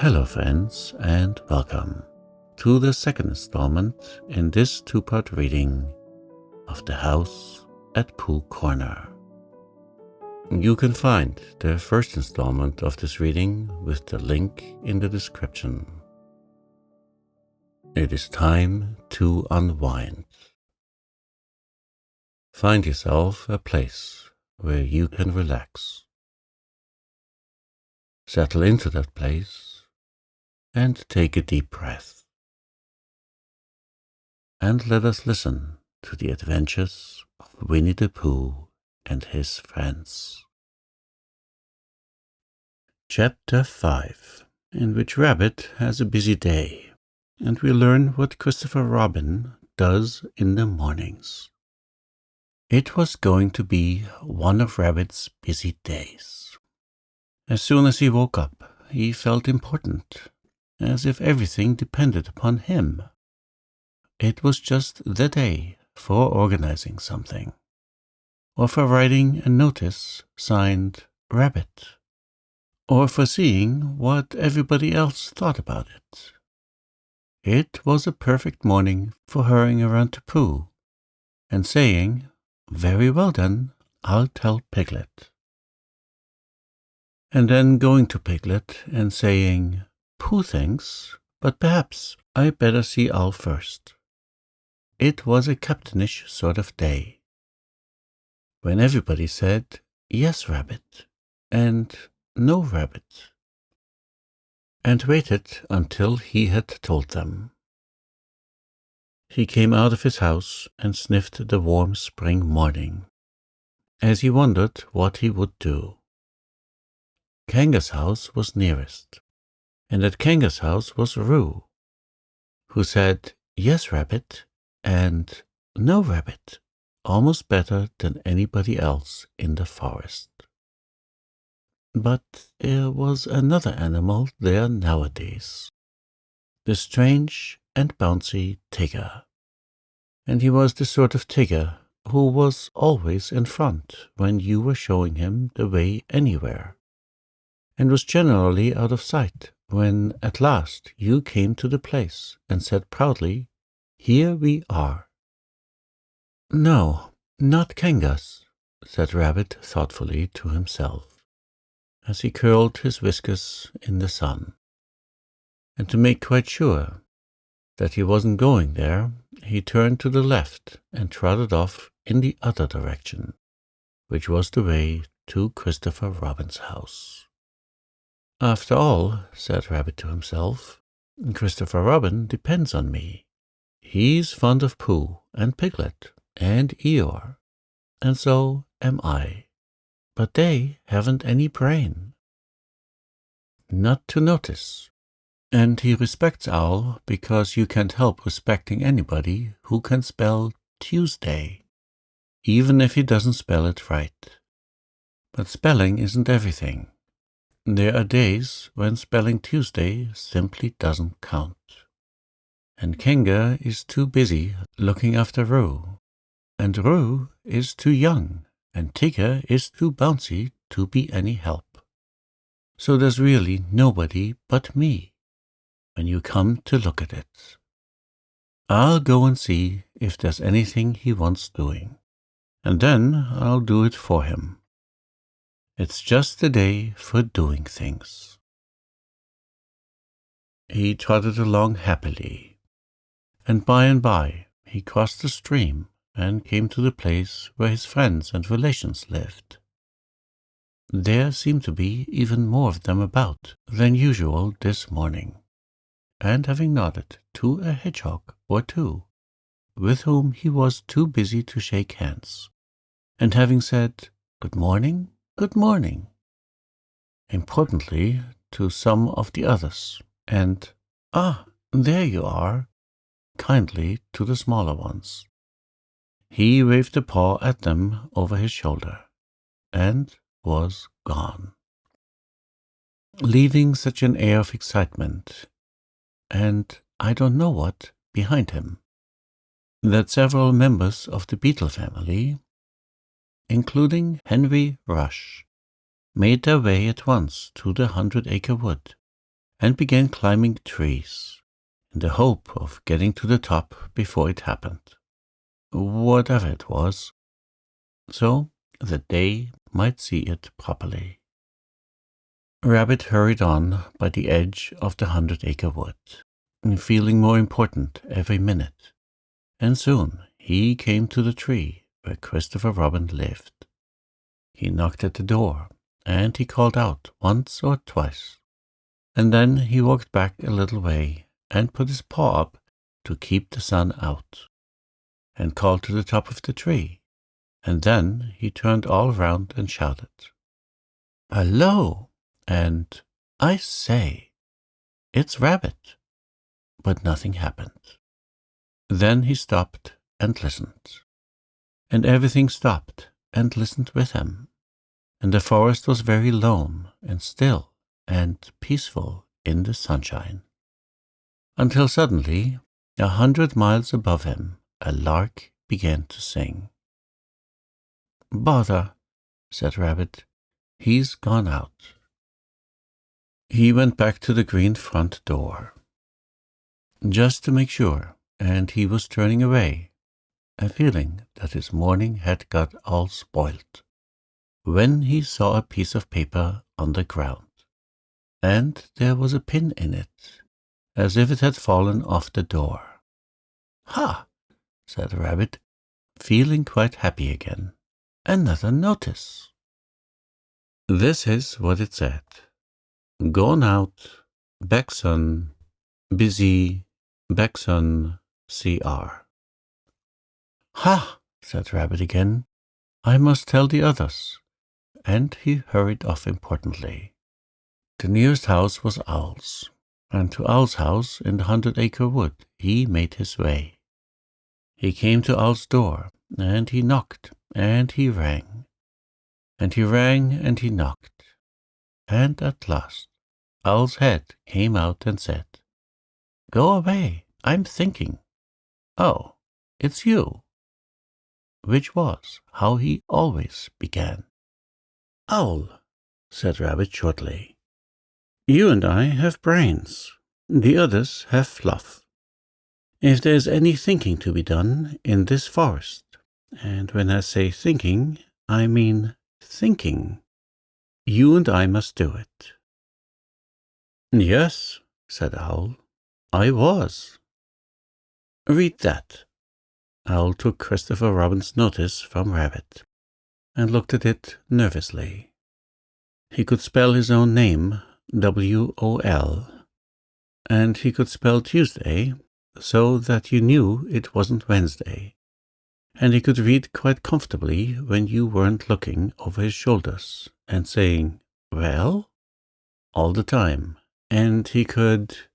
Hello friends, and welcome to the second installment in this two-part reading of The House at Pooh Corner. You can find the first installment of this reading with the link in the description. It is time to unwind. Find yourself a place where you can relax. Settle into that place and take a deep breath. And let us listen to the adventures of Winnie the Pooh and his friends. Chapter 5, in which Rabbit has a busy day, and we learn what Christopher Robin does in the mornings. It was going to be one of Rabbit's busy days. As soon as he woke up, he felt important, as if everything depended upon him. It was just the day for organizing something, or for writing a notice signed Rabbit, or for seeing what everybody else thought about it. It was a perfect morning for hurrying around to Pooh and saying, "Very well then, I'll tell Piglet." And then going to Piglet and saying, "Pooh thinks, but perhaps I better see Owl first." It was a captainish sort of day, when everybody said, "Yes, Rabbit," and "No, Rabbit," and waited until he had told them. He came out of his house and sniffed the warm spring morning, as he wondered what he would do. Kanga's house was nearest, and at Kanga's house was Roo, who said, "Yes, Rabbit," and "No, Rabbit," almost better than anybody else in the forest. But there was another animal there nowadays, the strange and bouncy Tigger. And he was the sort of Tigger who was always in front when you were showing him the way anywhere, and was generally out of sight when at last you came to the place and said proudly, "Here we are." "No, not Kanga's," said Rabbit thoughtfully to himself, as he curled his whiskers in the sun. And to make quite sure that he wasn't going there, he turned to the left and trotted off in the other direction, which was the way to Christopher Robin's house. "After all," said Rabbit to himself, "Christopher Robin depends on me. He's fond of Pooh and Piglet and Eeyore, and so am I. But they haven't any brain not to notice. And he respects Owl because you can't help respecting anybody who can spell Tuesday, even if he doesn't spell it right. But spelling isn't everything. There are days when spelling Tuesday simply doesn't count. And Kanga is too busy looking after Roo, and Roo is too young, and Tigger is too bouncy to be any help. So there's really nobody but me, when you come to look at it. I'll go and see if there's anything he wants doing, and then I'll do it for him. It's just the day for doing things." He trotted along happily, and by he crossed the stream and came to the place where his friends and relations lived. There seemed to be even more of them about than usual this morning, and having nodded to a hedgehog or two, with whom he was too busy to shake hands, and having said, "Good morning, good morning," importantly to some of the others, and "Ah, there you are," kindly to the smaller ones, he waved a paw at them over his shoulder, and was gone, leaving such an air of excitement, and I don't know what, behind him, that several members of the beetle family, including Henry Rush, made their way at once to the 100-acre wood and began climbing trees in the hope of getting to the top before it happened, whatever it was, so that they might see it properly. Rabbit hurried on by the edge of the 100-acre wood, feeling more important every minute, and soon he came to the tree where Christopher Robin lived. He knocked at the door, and he called out once or twice, and then he walked back a little way and put his paw up to keep the sun out, and called to the top of the tree, and then he turned all round and shouted, "Hello!" and "I say, it's Rabbit!" But nothing happened. Then he stopped and listened, and everything stopped and listened with him, and the forest was very lone and still and peaceful in the sunshine, until suddenly, 100 miles above him, a lark began to sing. "Bother," said Rabbit, "he's gone out." He went back to the green front door, just to make sure, and he was turning away, a feeling that his morning had got all spoilt, when he saw a piece of paper on the ground, and there was a pin in it, as if it had fallen off the door. "Ha!" said Rabbit, feeling quite happy again. "Another notice." This is what it said. "Gone out, back sun, busy, back sun, CR." "Ha!" said Rabbit again. "I must tell the others." And he hurried off importantly. The nearest house was Owl's, and to Owl's house in the 100-acre wood he made his way. He came to Owl's door, and he knocked, and he rang, and he rang, and he knocked, and at last Owl's head came out and said, "Go away, I'm thinking." "Oh, it's you," which was how he always began. "Owl," said Rabbit shortly, "you and I have brains, the others have fluff. If there's any thinking to be done in this forest, and when I say thinking, I mean thinking, you and I must do it." "Yes," said Owl, "I was." "Read that." Owl took Christopher Robin's notice from Rabbit and looked at it nervously. He could spell his own name, WOL, and he could spell Tuesday so that you knew it wasn't Wednesday, and he could read quite comfortably when you weren't looking over his shoulders and saying, "Well?" all the time, and he could—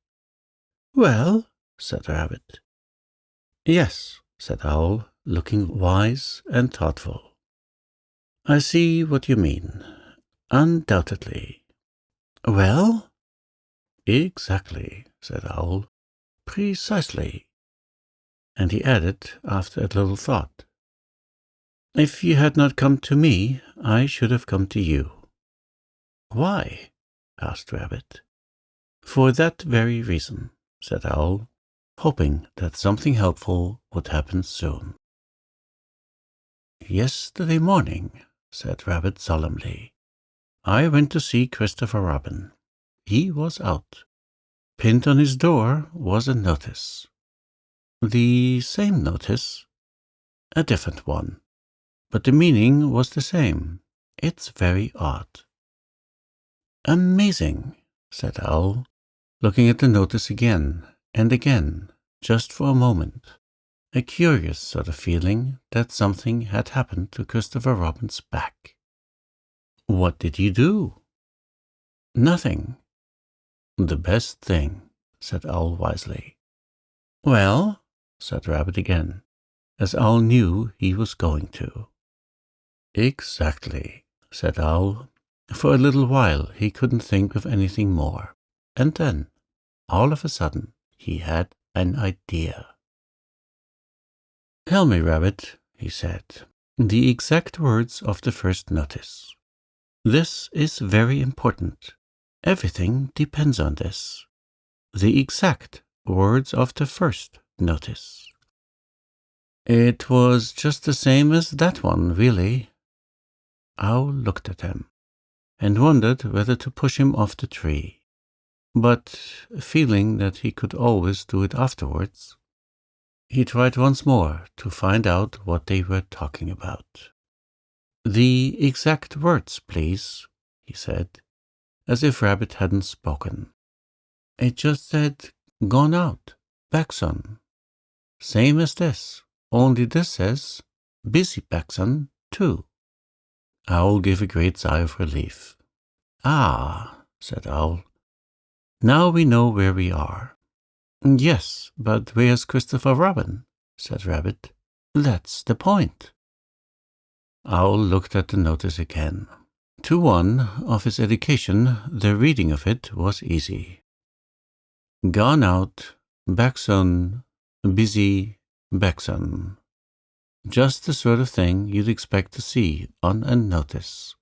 "Well?" said Rabbit. "Yes," said Owl, looking wise and thoughtful. "I see what you mean. Undoubtedly." "Well?" "Exactly," said Owl. "Precisely." And he added, after a little thought, "If you had not come to me, I should have come to you." "Why?" asked Rabbit. "For that very reason," said Owl, hoping that something helpful would happen soon. "Yesterday morning," said Rabbit solemnly, "I went to see Christopher Robin. He was out. Pinned on his door was a notice. The same notice, a different one, but the meaning was the same. It's very odd." "Amazing," said Owl, looking at the notice again and again, just for a moment, a curious sort of feeling that something had happened to Christopher Robin's back. "What did you do?" "Nothing." "The best thing," said Owl wisely. "Well?" said Rabbit again, as Owl knew he was going to. "Exactly," said Owl. For a little while he couldn't think of anything more, and then, all of a sudden, he had an idea. "Tell me, Rabbit," he said, "the exact words of the first notice. This is very important, Everything depends on this. The exact words of the first notice. It was just the same as that one, really. Owl looked at him and wondered whether to push him off the tree. But, feeling that he could always do it afterwards, he tried once more to find out what they were talking about. "The exact words, please," he said, as if Rabbit hadn't spoken. "It just said, 'Gone out, back son.' Same as this, only this says, 'Busy back son,' too." Owl gave a great sigh of relief. "Ah," said Owl, "now we know where we are." "Yes, but where's Christopher Robin?" said Rabbit. "That's the point." Owl looked at the notice again. To one of his education, the reading of it was easy. Gone out, back son, busy, back son. Just the sort of thing you'd expect to see on a notice.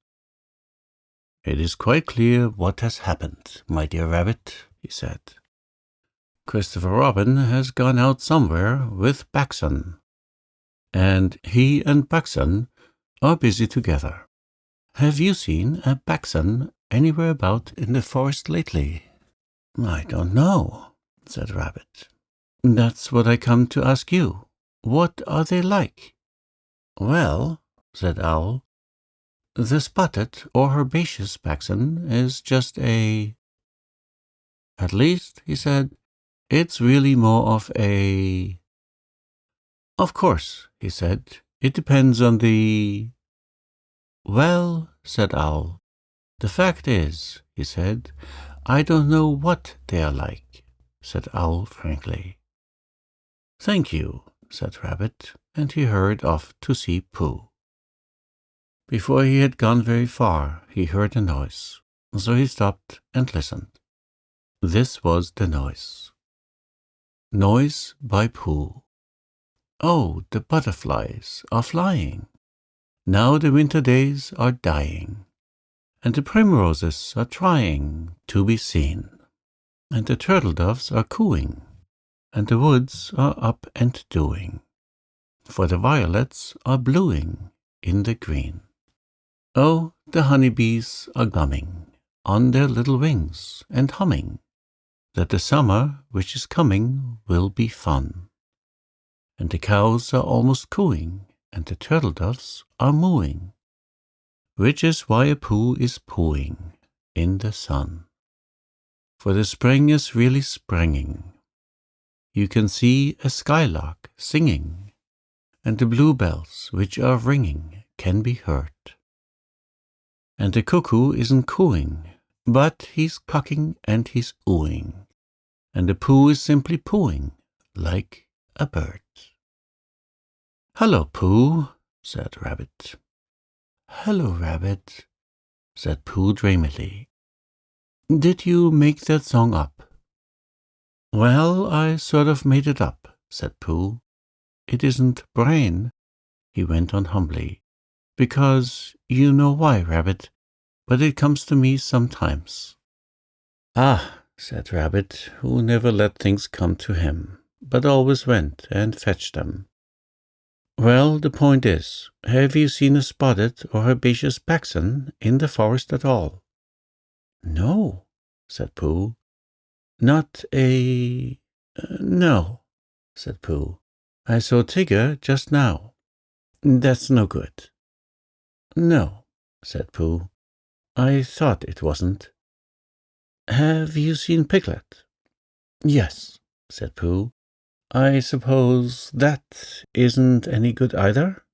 "It is quite clear what has happened, my dear Rabbit," he said. "Christopher Robin has gone out somewhere with Backson, and he and Backson are busy together. Have you seen a Backson anywhere about in the forest lately?" "I don't know," said Rabbit. "That's what I come to ask you. What are they like?" "Well," said Owl, "the spotted or herbaceous Backson is just a... At least," he said, "it's really more of a... Of course," he said, "it depends on the... Well," said Owl, "the fact is," he said, "I don't know what they are like," said Owl frankly. "Thank you," said Rabbit, and he hurried off to see Pooh. Before he had gone very far, he heard a noise, so he stopped and listened. This was the noise. Noise by Pooh. "Oh, the butterflies are flying. Now the winter days are dying, and the primroses are trying to be seen, and the turtle doves are cooing, and the woods are up and doing, for the violets are bluing in the green. Oh, the honeybees are gumming on their little wings and humming, that the summer which is coming will be fun. And the cows are almost cooing, and the turtle doves are mooing, which is why a Pooh is pooing in the sun. For the spring is really springing. You can see a skylark singing, and the bluebells which are ringing can be heard. And the cuckoo isn't cooing, but he's clucking and he's oohing, and the Pooh is simply pooing like a bird." "Hello, Pooh," said Rabbit. "Hello, Rabbit," said Pooh dreamily. "Did you make that song up?" "Well, I sort of made it up," said Pooh. "It isn't brain," he went on humbly, "because you know why, Rabbit, but it comes to me sometimes." "Ah," said Rabbit, who never let things come to him, but always went and fetched them. "Well, the point is, have you seen a spotted or herbaceous Backson in the forest at all?" "No," said Pooh. "Not a... No," said Pooh. "I saw Tigger just now." "That's no good." "No," said Pooh. "I thought it wasn't." "Have you seen Piglet?" "Yes," said Pooh. "I suppose that isn't any good either?"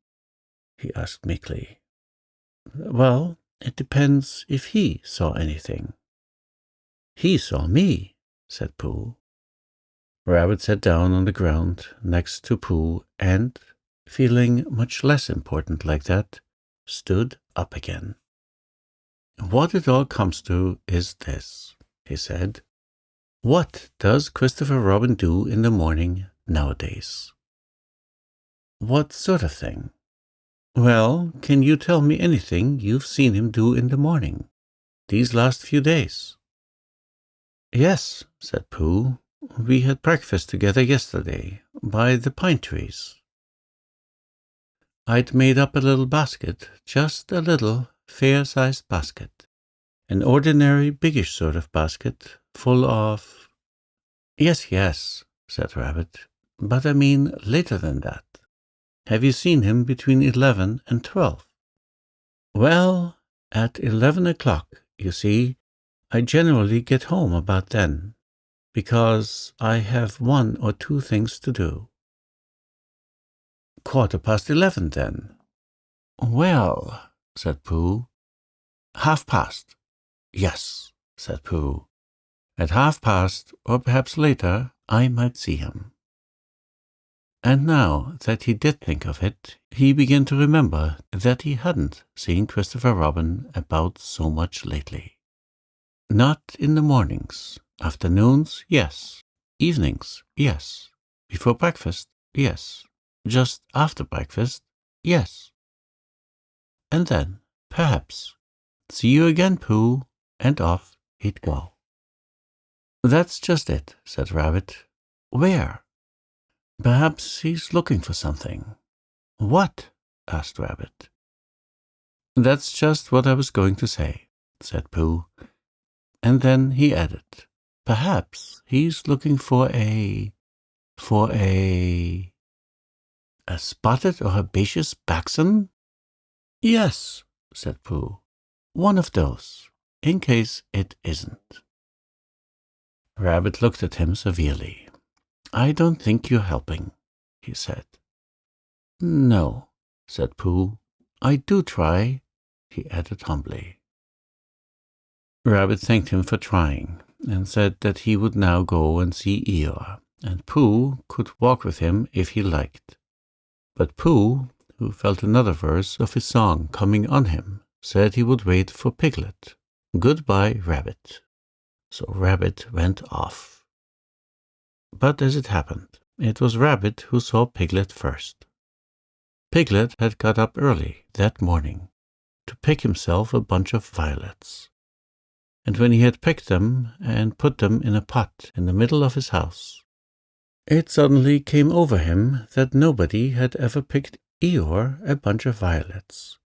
he asked meekly. "Well, it depends if he saw anything." "He saw me," said Pooh. Rabbit sat down on the ground next to Pooh and, feeling much less important like that, stood up again. "What it all comes to is this," he said. "What does Christopher Robin do in the morning nowadays?" "What sort of thing?" "Well, can you tell me anything you've seen him do in the morning these last few days?" Yes, said Pooh. We had breakfast together yesterday, by the pine trees. I'd made up a little basket, just a little fair-sized basket. An ordinary biggish sort of basket, full of— Yes, yes, said Rabbit, but I mean later than that. Have you seen him between 11 and 12? Well, at 11 o'clock, you see, I generally get home about then, because I have 1 or 2 things to do. 11:15, then. Well, said Pooh. 1/2. Yes, said Pooh. At 1/2, or perhaps later, I might see him. And now that he did think of it, he began to remember that he hadn't seen Christopher Robin about so much lately. Not in the mornings. Afternoons, yes. Evenings, yes. Before breakfast, yes. Just after breakfast, yes. And then, perhaps, see you again, Pooh, and off he'd go. That's just it, said Rabbit. Where? Perhaps he's looking for something. What? Asked Rabbit. That's just what I was going to say, said Pooh. And then he added, perhaps he's looking for a spotted or herbaceous baxen? Yes, said Pooh. One of those, in case it isn't. Rabbit looked at him severely. I don't think you're helping, he said. No, said Pooh. I do try, he added humbly. Rabbit thanked him for trying, and said that he would now go and see Eeyore, and Pooh could walk with him if he liked. But Pooh, who felt another verse of his song coming on him, said he would wait for Piglet. Goodbye, Rabbit. So Rabbit went off. But as it happened, it was Rabbit who saw Piglet first. Piglet had got up early that morning to pick himself a bunch of violets. And when he had picked them and put them in a pot in the middle of his house, it suddenly came over him that nobody had ever picked Eeyore a bunch of violets.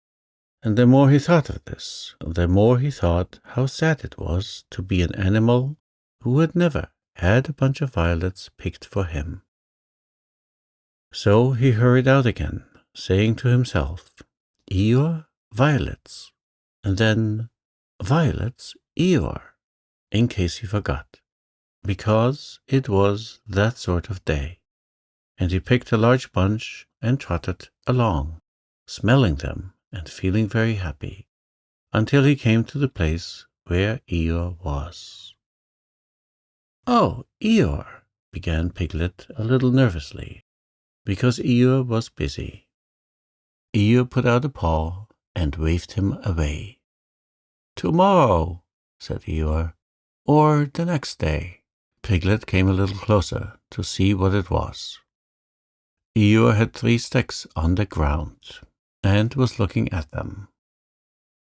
And the more he thought of this, the more he thought how sad it was to be an animal who had never had a bunch of violets picked for him. So he hurried out again, saying to himself, Eeyore, violets, and then violets, Eeyore, in case he forgot, because it was that sort of day. And he picked a large bunch and trotted along, smelling them and feeling very happy, until he came to the place where Eeyore was. Oh, Eeyore, began Piglet a little nervously, because Eeyore was busy. Eeyore put out a paw and waved him away. Tomorrow, said Eeyore, or the next day. Piglet came a little closer to see what it was. Eeyore had 3 sticks on the ground, and was looking at them.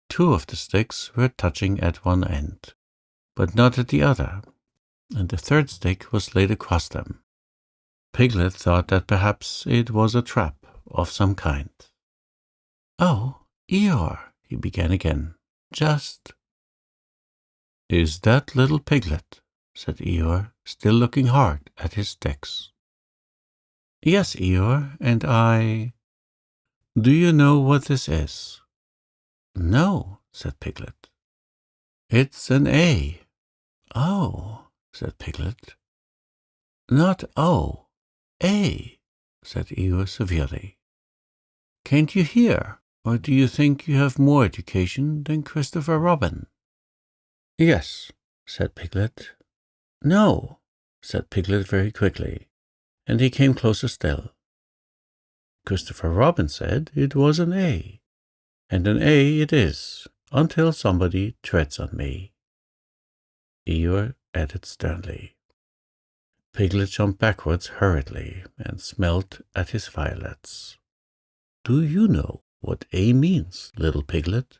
2 of the sticks were touching at one end, but not at the other, and the 3rd stick was laid across them. Piglet thought that perhaps it was a trap of some kind. Oh, Eeyore, he began again, just— Is that little Piglet? Said Eeyore, still looking hard at his sticks. Yes, Eeyore, and I— Do you know what this is? No, said Piglet. It's an A. Oh, said Piglet. Not O, A, said Eeyore severely. Can't you hear, or do you think you have more education than Christopher Robin? Yes, said Piglet. No, said Piglet very quickly, and he came closer still. Christopher Robin said it was an A, and an A it is, until somebody treads on me. Eeyore added sternly. Piglet jumped backwards hurriedly and smelled at his violets. Do you know what A means, little Piglet?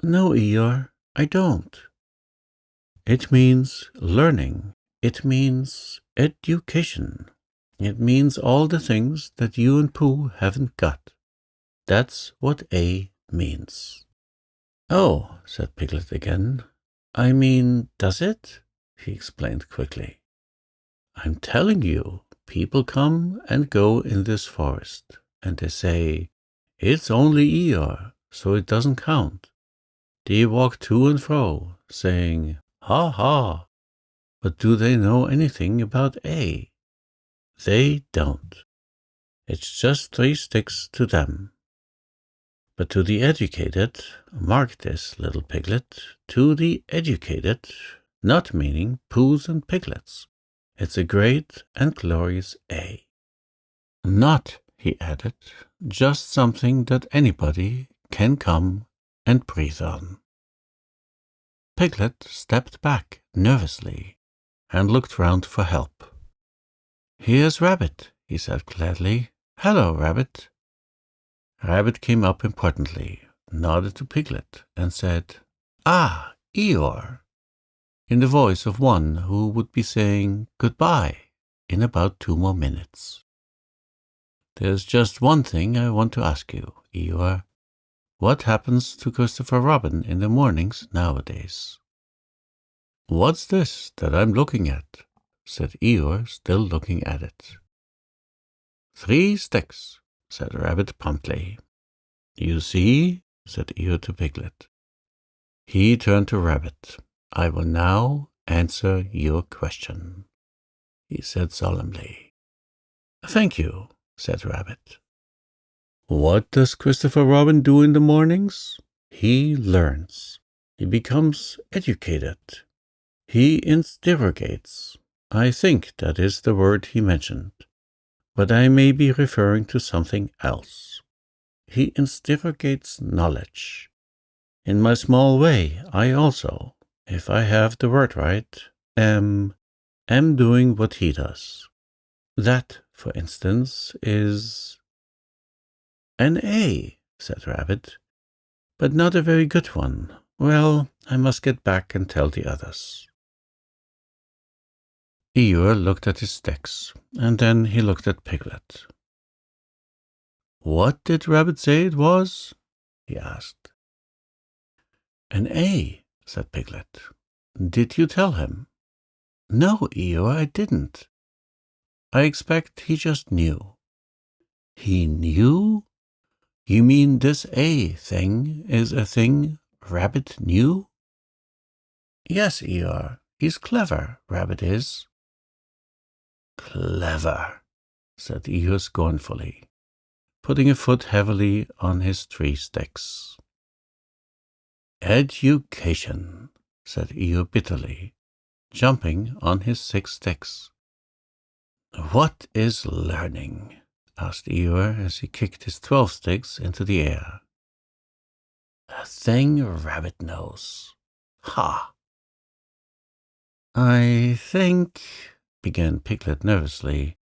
No, Eeyore, I don't. It means learning. It means education. It means all the things that you and Pooh haven't got. That's what A means. Oh, said Piglet again. I mean, does it? He explained quickly. I'm telling you, people come and go in this forest, and they say, it's only Eeyore, so it doesn't count. They walk to and fro, saying, ha ha. But do they know anything about A? They don't. It's just 3 sticks to them. But to the educated, mark this, little piglet, to the educated, not meaning Poohs and Piglets. It's a great and glorious A. Not, he added, just something that anybody can come and breathe on. Piglet stepped back nervously and looked round for help. Here's Rabbit, he said gladly. Hello, Rabbit. Rabbit came up importantly, nodded to Piglet, and said, Ah, Eeyore, in the voice of one who would be saying goodbye in about 2 more minutes. There's just one thing I want to ask you, Eeyore. What happens to Christopher Robin in the mornings nowadays? What's this that I'm looking at? Said Eeyore, still looking at it. 3 sticks, said Rabbit promptly. You see, said Eeyore to Piglet. He turned to Rabbit. I will now answer your question, he said solemnly. Thank you, said Rabbit. What does Christopher Robin do in the mornings? He learns. He becomes educated. He interrogates. I think that is the word he mentioned, but I may be referring to something else. He interrogates knowledge. In my small way, I also, if I have the word right, am doing what he does. That, for instance, is an A, said Rabbit, but not a very good one. Well, I must get back and tell the others. Eeyore looked at his sticks, and then he looked at Piglet. What did Rabbit say it was? He asked. An A, said Piglet. Did you tell him? No, Eeyore, I didn't. I expect he just knew. He knew? You mean this A thing is a thing Rabbit knew? Yes, Eeyore, he's clever, Rabbit is. Clever, said Eeyore scornfully, putting a foot heavily on his 3 sticks. Education, said Eeyore bitterly, jumping on his 6 sticks. What is learning? Asked Eeyore as he kicked his 12 sticks into the air. A thing Rabbit knows. Ha! I think, began Piglet nervously.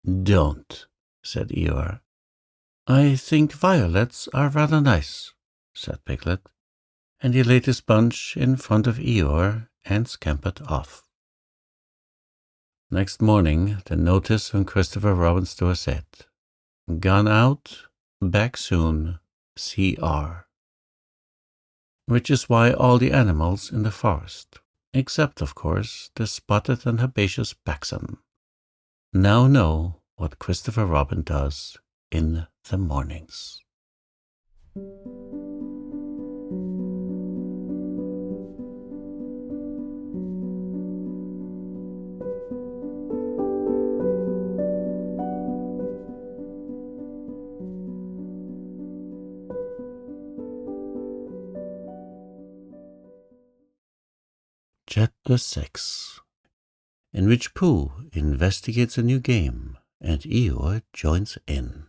Don't, said Eeyore. I think violets are rather nice, said Piglet, and he laid his bunch in front of Eeyore and scampered off. Next morning, the notice on Christopher Robin's door said, Gone out, back soon, C.R. Which is why all the animals in the forest, except, of course, the spotted and herbaceous Baxon, now know what Christopher Robin does in the mornings. Chapter 6, in which Pooh investigates a new game and Eeyore joins in.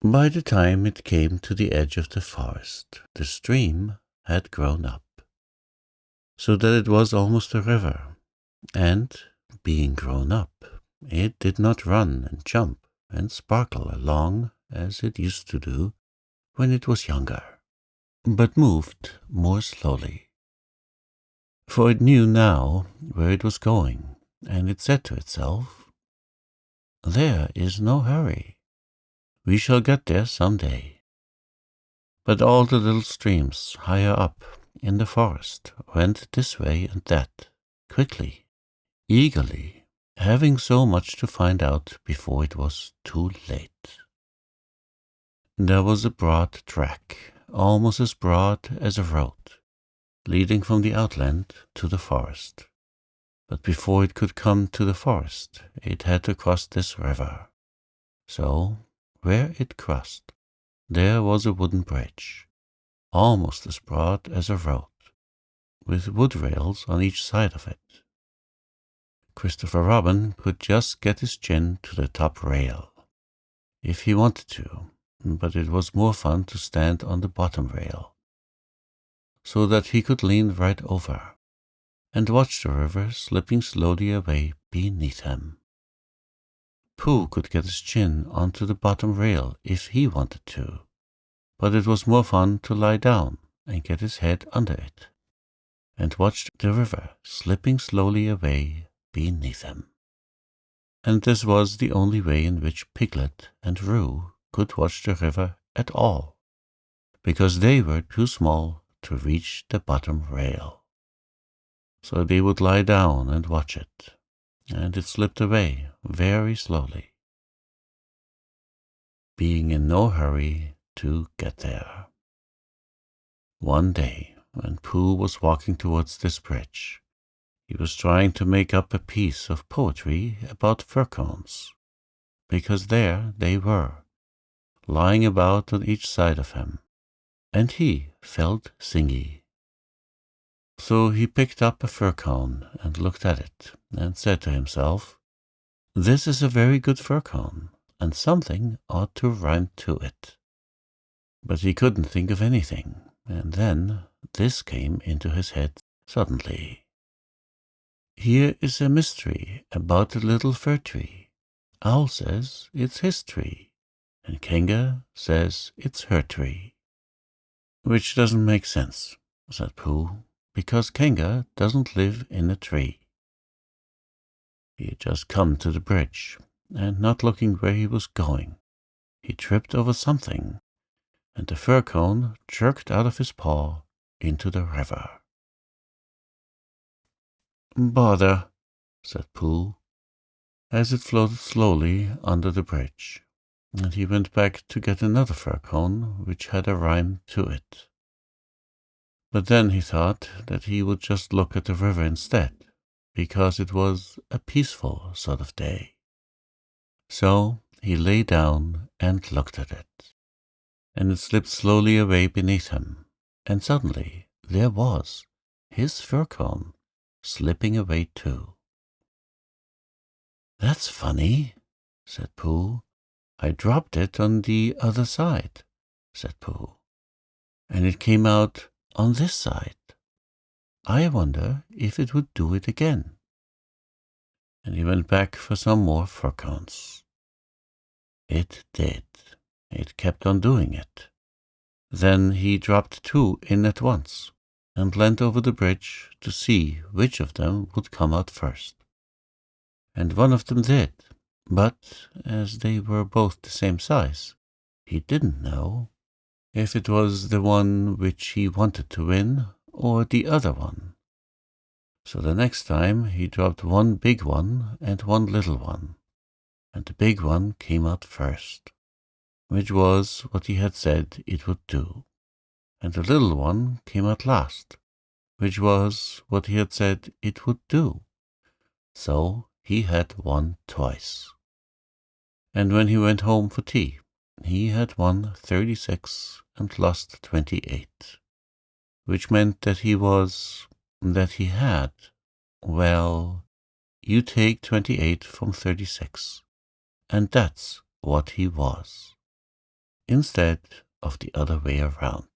By the time it came to the edge of the forest, the stream had grown up, so that it was almost a river, and, being grown up, it did not run and jump and sparkle along as it used to do when it was younger, but moved more slowly. for it knew now where it was going, and it said to itself, "There is no hurry. We shall get there some day." But all the little streams higher up in the forest went this way and that, quickly, eagerly, having so much to find out before it was too late. There was a broad track, almost as broad as a road, leading from the outland to the forest. But before it could come to the forest, it had to cross this river. So, where it crossed, there was a wooden bridge, almost as broad as a road, with wood rails on each side of it. Christopher Robin could just get his chin to the top rail, if he wanted to, but it was more fun to stand on the bottom rail, so that he could lean right over and watch the river slipping slowly away beneath him. Pooh could get his chin onto the bottom rail if he wanted to, but it was more fun to lie down and get his head under it and watch the river slipping slowly away beneath him. And this was the only way in which Piglet and Roo could watch the river at all, because they were too small to reach the bottom rail. So they would lie down and watch it, and it slipped away very slowly, being in no hurry to get there. One day, when Pooh was walking towards this bridge, he was trying to make up a piece of poetry about fir cones, because there they were, lying about on each side of him, and he felt singy. So he picked up a fir cone and looked at it, and said to himself, "This is a very good fir cone, and something ought to rhyme to it." But he couldn't think of anything, and then this came into his head suddenly. "Here is a mystery about a little fir tree. Owl says it's his tree, and Kanga says it's her tree." "Which doesn't make sense," said Pooh, "because Kanga doesn't live in a tree." He had just come to the bridge, and not looking where he was going, he tripped over something, and the fir cone jerked out of his paw into the river. "Bother," said Pooh, as it floated slowly under the bridge, and he went back to get another fir cone which had a rhyme to it. But then he thought that he would just look at the river instead, because it was a peaceful sort of day. So he lay down and looked at it, and it slipped slowly away beneath him, and suddenly there was his fir cone slipping away too. "That's funny," said Pooh. "I dropped it on the other side," said Pooh, "and it came out on this side. I wonder if it would do it again." And he went back for some more fir cones. It did. It kept on doing it. Then he dropped 2 in at once, and leant over the bridge to see which of them would come out first. And one of them did, but as they were both the same size, he didn't know if it was the one which he wanted to win or the other one. So the next time he dropped one big one and one little one, and the big one came out first, which was what he had said it would do, and the little one came out last, which was what he had said it would do. So he had won twice. And when he went home for tea, he had won 36 and lost 28, which meant that he had, well, you take 28 from 36, and that's what he was, instead of the other way around.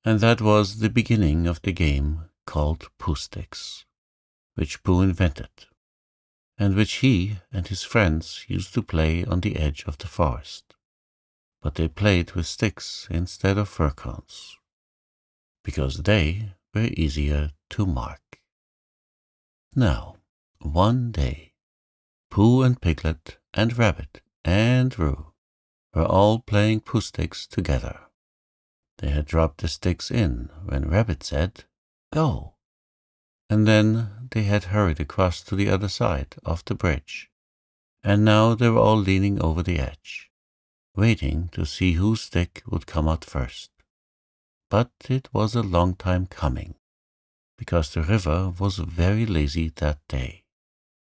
And that was the beginning of the game called Pooh Sticks, which Pooh invented, and which he and his friends used to play on the edge of the forest. But they played with sticks instead of fir cones, because they were easier to mark. Now, one day, Pooh and Piglet and Rabbit and Roo were all playing Pooh sticks together. They had dropped the sticks in when Rabbit said, "Go," and then they had hurried across to the other side of the bridge, and now they were all leaning over the edge, waiting to see whose stick would come out first. But it was a long time coming, because the river was very lazy that day,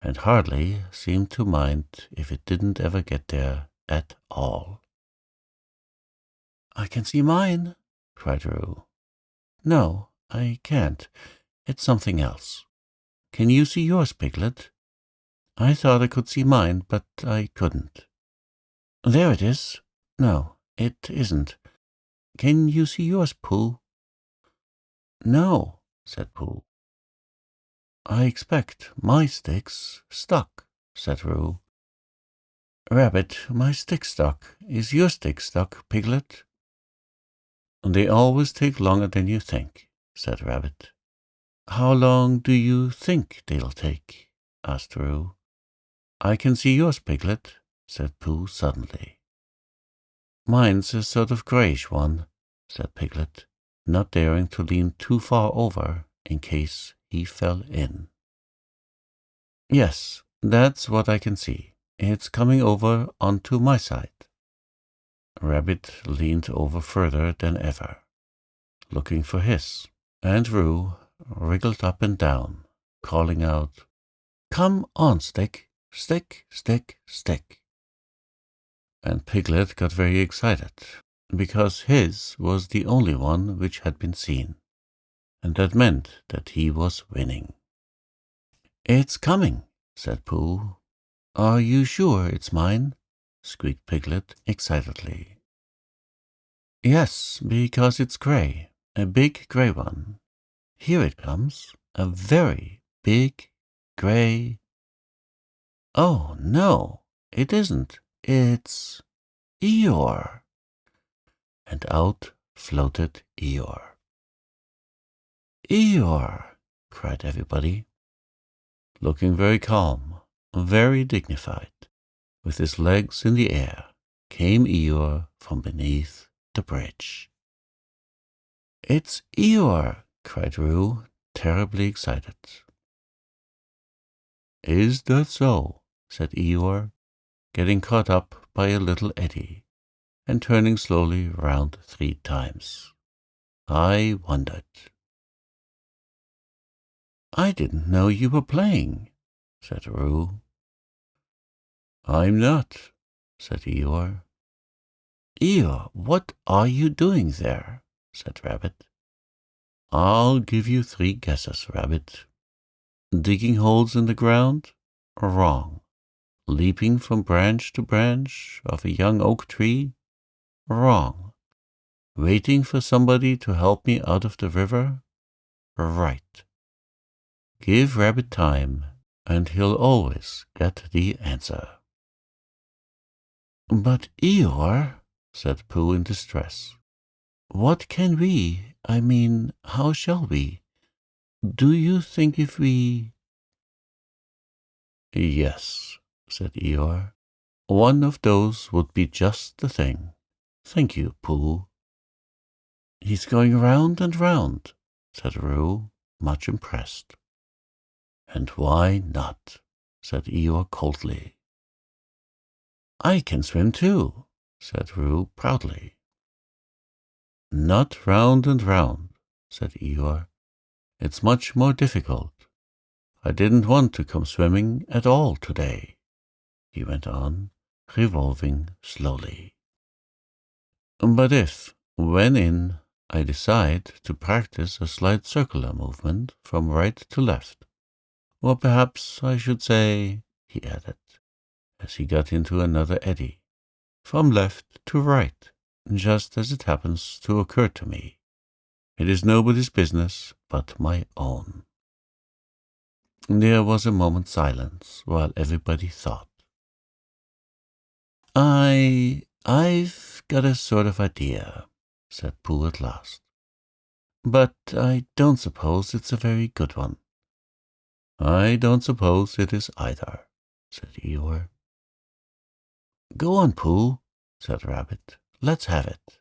and hardly seemed to mind if it didn't ever get there at all. "I can see mine," cried Roo. "No, I can't. It's something else. Can you see yours, Piglet?" "I thought I could see mine, but I couldn't." "There it is." "No, it isn't. Can you see yours, Pooh?" "No," said Pooh. "I expect my stick's stuck," said Roo. "Rabbit, my stick's stuck. Is your stick stuck, Piglet?" "They always take longer than you think," said Rabbit. "How long do you think they'll take?" asked Roo. "I can see yours, Piglet," said Pooh suddenly. "Mine's a sort of greyish one," said Piglet, not daring to lean too far over in case he fell in. "Yes, that's what I can see. It's coming over onto my side." Rabbit leaned over further than ever, looking for his, and Roo wriggled up and down, calling out, "Come on, stick, stick, stick, stick." And Piglet got very excited, because his was the only one which had been seen, and that meant that he was winning. "It's coming," said Pooh. "Are you sure it's mine?" squeaked Piglet excitedly. "Yes, because it's grey, a big grey one. Here it comes, a very big grey—" "Oh, no, it isn't. It's Eeyore." And out floated Eeyore. "Eeyore!" cried everybody. Looking very calm, very dignified, with his legs in the air, came Eeyore from beneath the bridge. "It's Eeyore!" cried Roo, terribly excited. "Is that so?" said Eeyore, getting caught up by a little eddy, and turning slowly round 3 times. "I wondered." "I didn't know you were playing," said Roo. "I'm not," said Eeyore. "Eeyore, what are you doing there?" said Rabbit. "I'll give you 3 guesses, Rabbit. Digging holes in the ground? Wrong. Leaping from branch to branch of a young oak tree? Wrong. Waiting for somebody to help me out of the river? Right. Give Rabbit time, and he'll always get the answer." "But Eeyore," said Pooh in distress, "what can we, how shall we? Do you think if we—" "Yes," said Eeyore, "one of those would be just the thing. Thank you, Pooh." "He's going round and round," said Roo, much impressed. "And why not?" said Eeyore coldly. "I can swim too," said Roo proudly. "Not round and round," said Eeyore. "It's much more difficult. I didn't want to come swimming at all today," he went on, revolving slowly. "But if, when in, I decide to practice a slight circular movement from right to left, or perhaps I should say," he added, as he got into another eddy, "from left to right, just as it happens to occur to me, it is nobody's business but my own." There was a moment's silence while everybody thought. I've got a sort of idea," said Pooh at last. but I don't suppose it's a very good one." "I don't suppose it is either," said Eeyore. "Go on, Pooh," said Rabbit. "Let's have it."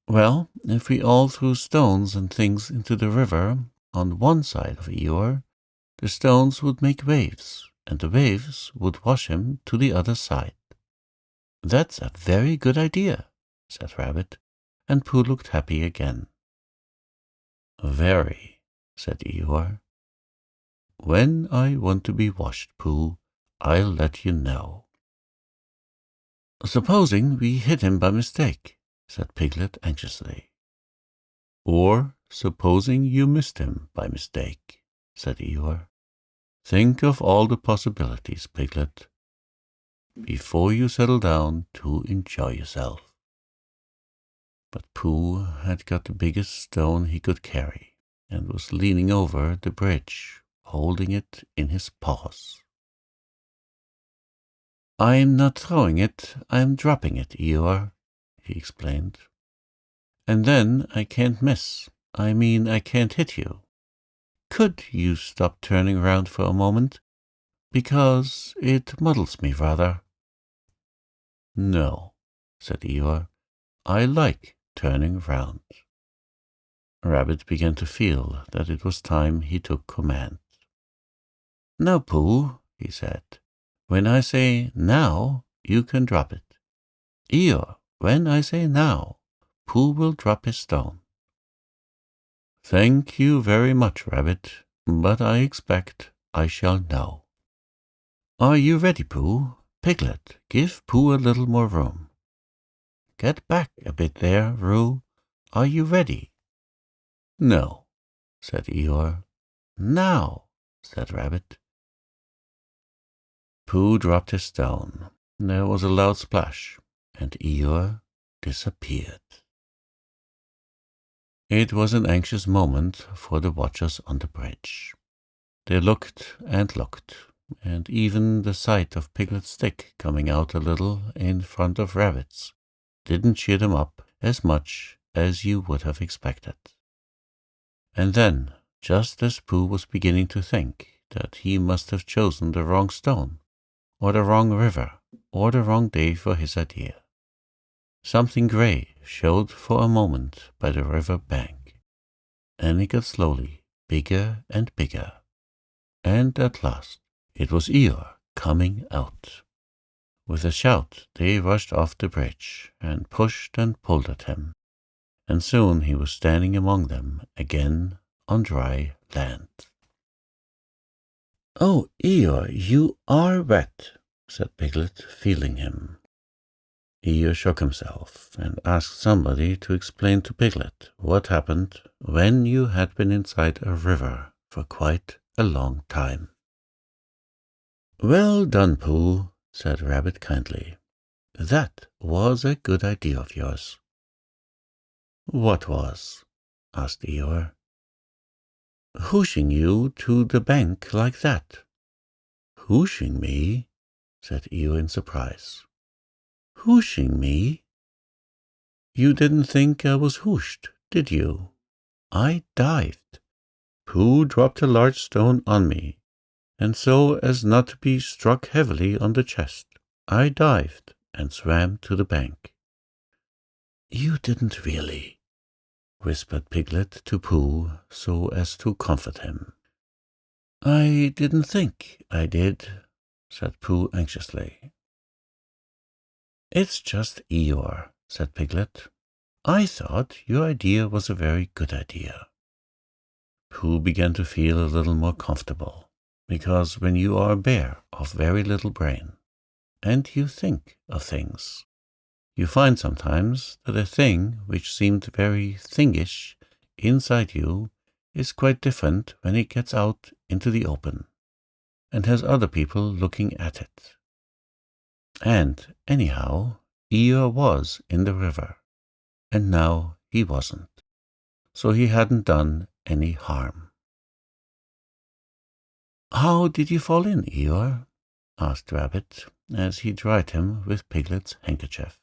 "Well, if we all threw stones and things into the river on one side of Eeyore, the stones would make waves, and the waves would wash him to the other side." "That's a very good idea," said Rabbit, and Pooh looked happy again. "Very," said Eeyore. "When I want to be washed, Pooh, I'll let you know." "Supposing we hit him by mistake," said Piglet anxiously. "Or supposing you missed him by mistake," said Eeyore. "Think of all the possibilities, Piglet, before you settle down to enjoy yourself." But Pooh had got the biggest stone he could carry, and was leaning over the bridge, holding it in his paws. "I'm not throwing it, I'm dropping it, Eeyore," he explained. "And then I can't miss. I mean, I can't hit you. Could you stop turning round for a moment? Because it muddles me rather." "No," said Eeyore. "I like turning round." Rabbit began to feel that it was time he took command. "Now, Pooh," he said, "when I say now, you can drop it. Eeyore, when I say now, Pooh will drop his stone." "Thank you very much, Rabbit, but I expect I shall know." "Are you ready, Pooh? Piglet, give Pooh a little more room. Get back a bit there, Roo. Are you ready?" "No," said Eeyore. "Now," said Rabbit. Pooh dropped his stone. There was a loud splash, and Eeyore disappeared. It was an anxious moment for the watchers on the bridge. They looked, and even the sight of Piglet's stick coming out a little in front of Rabbit's didn't cheer them up as much as you would have expected. And then, just as Pooh was beginning to think that he must have chosen the wrong stone, or the wrong river, or the wrong day for his idea, something gray showed for a moment by the river bank, and it got slowly bigger and bigger, and at last it was Eeyore coming out. With a shout they rushed off the bridge, and pushed and pulled at him, and soon he was standing among them again on dry land. "Oh, Eeyore, you are wet," said Piglet, feeling him. Eeyore shook himself and asked somebody to explain to Piglet what happened when you had been inside a river for quite a long time. "Well done, Pooh," said Rabbit kindly. "That was a good idea of yours." "What was?" asked Eeyore. "Hooshing you to the bank like that." "Hooshing me?" said Eeyore in surprise. "Hooshing me? You didn't think I was hooshed, did you? I dived. Pooh dropped a large stone on me, and so as not to be struck heavily on the chest, I dived and swam to the bank." "You didn't really," whispered Piglet to Pooh so as to comfort him. "I didn't think I did," said Pooh anxiously. "It's just Eeyore," said Piglet. "I thought your idea was a very good idea." Pooh began to feel a little more comfortable, because when you are a bear of very little brain, and you think of things, you find sometimes that a thing which seemed very thingish inside you is quite different when it gets out into the open, and has other people looking at it. And anyhow, Eeyore was in the river, and now he wasn't, so he hadn't done any harm. "How did you fall in, Eeyore?" asked Rabbit, as he dried him with Piglet's handkerchief.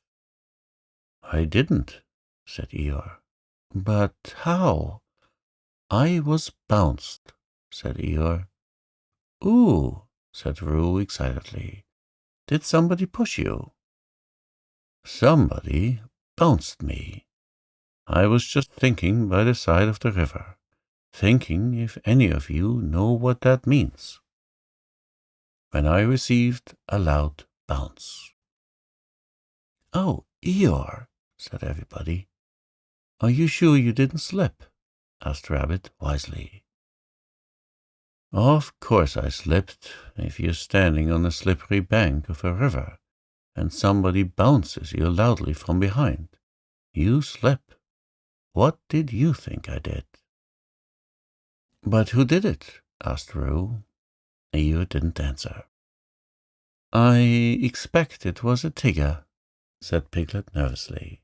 "I didn't," said Eeyore. But how? I was bounced, said Eeyore. Ooh, said Roo excitedly. Did somebody push you? Somebody bounced me. I was just thinking by the side of the river, thinking if any of you know what that means. When I received a loud bounce. Oh, Eeyore, said everybody. Are you sure you didn't slip? Asked Rabbit wisely. Of course I slipped. If you're standing on a slippery bank of a river and somebody bounces you loudly from behind, you slip. What did you think I did? But who did it? Asked Roo. Eeyore didn't answer. I expect it was a Tigger, said Piglet nervously.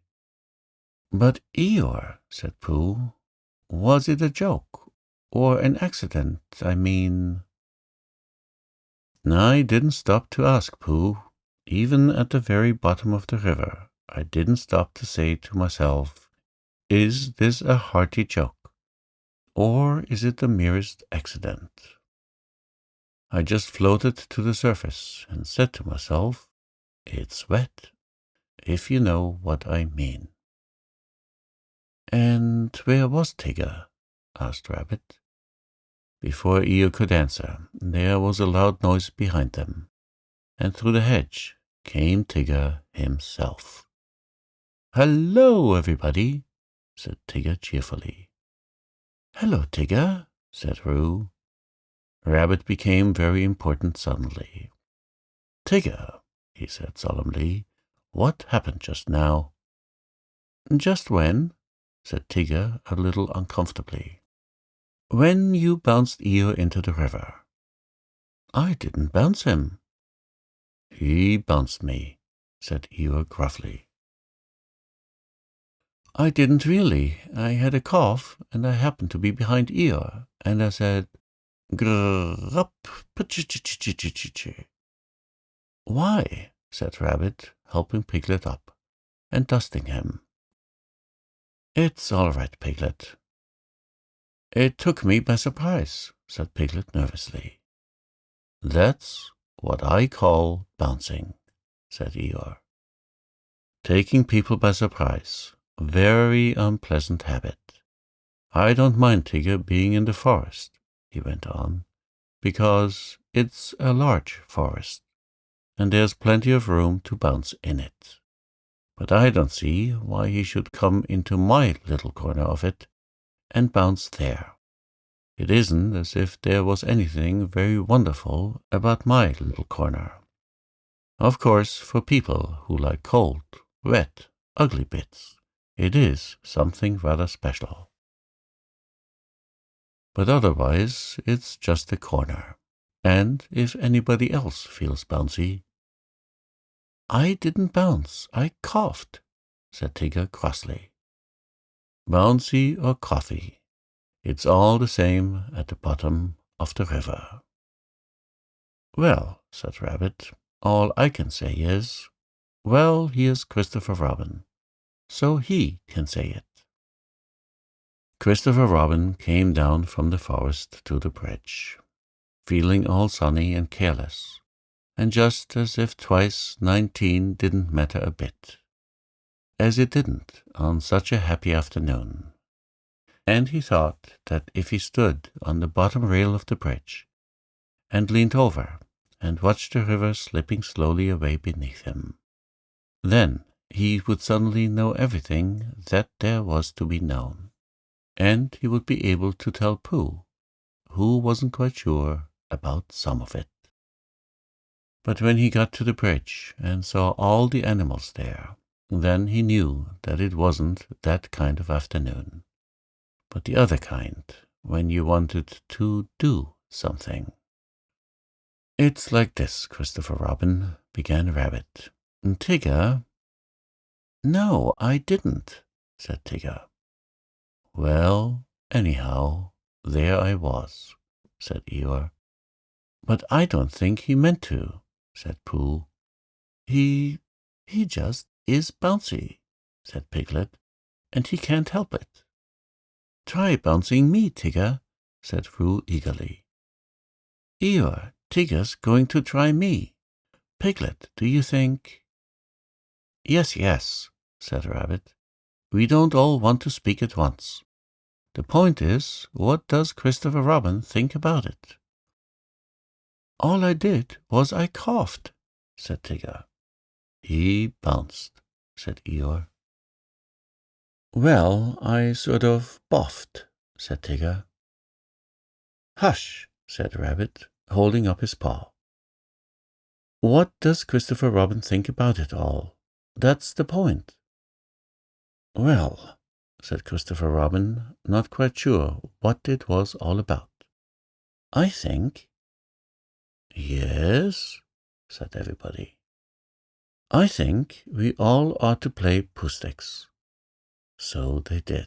But Eeyore, said Pooh, was it a joke or an accident? I mean... I didn't stop to ask, Pooh. Even at the very bottom of the river, I didn't stop to say to myself, is this a hearty joke, or is it the merest accident? I just floated to the surface and said to myself, it's wet, if you know what I mean. And where was Tigger? Asked Rabbit. Before Eeyore could answer, there was a loud noise behind them, and through the hedge came Tigger himself. Hello, everybody, said Tigger cheerfully. Hello, Tigger, said Roo. Rabbit became very important suddenly. Tigger, he said solemnly, what happened just now? Just when? Said Tigger a little uncomfortably. When you bounced Eeyore into the river. I didn't bounce him. He bounced me, said Eeyore gruffly. I didn't really. I had a cough, and I happened to be behind Eeyore, and I said, grrrrup, pa-ch-ch-ch-ch-ch-ch. Why? Said Rabbit, helping Piglet up and dusting him. It's all right, Piglet. It took me by surprise, said Piglet nervously. That's what I call bouncing, said Eeyore. Taking people by surprise. Very unpleasant habit. I don't mind Tigger being in the forest, he went on, because it's a large forest, and there's plenty of room to bounce in it. But I don't see why he should come into my little corner of it and bounce there. It isn't as if there was anything very wonderful about my little corner. Of course, for people who like cold, wet, ugly bits, it is something rather special. But otherwise, it's just a corner. And if anybody else feels bouncy... I didn't bounce, I coughed, said Tigger crossly. Bouncy or coffee, it's all the same at the bottom of the river. Well, said Rabbit, all I can say is, well, here's Christopher Robin, so he can say it. Christopher Robin came down from the forest to the bridge, feeling all sunny and careless, and just as if twice 19 didn't matter a bit, as it didn't on such a happy afternoon. And he thought that if he stood on the bottom rail of the bridge and leaned over and watched the river slipping slowly away beneath him, then he would suddenly know everything that there was to be known, and he would be able to tell Pooh, who wasn't quite sure about some of it. But when he got to the bridge and saw all the animals there, then he knew that it wasn't that kind of afternoon, but the other kind, when you wanted to do something. It's like this, Christopher Robin, began Rabbit. Tigger... No, I didn't, said Tigger. Well, anyhow, there I was, said Eeyore. But I don't think he meant to, said Pooh. He just is bouncy, said Piglet, and he can't help it. Try bouncing me, Tigger, said Roo eagerly. Eeyore, Tigger's going to try me. Piglet, do you think? Yes, yes, said Rabbit. We don't all want to speak at once. The point is, what does Christopher Robin think about it? All I did was I coughed, said Tigger. He bounced, said Eeyore. Well, I sort of boffed, said Tigger. Hush, said Rabbit, holding up his paw. What does Christopher Robin think about it all? That's the point. Well, said Christopher Robin, not quite sure what it was all about. I think. Yes, said everybody. I think we all ought to play Pooh Sticks. So they did.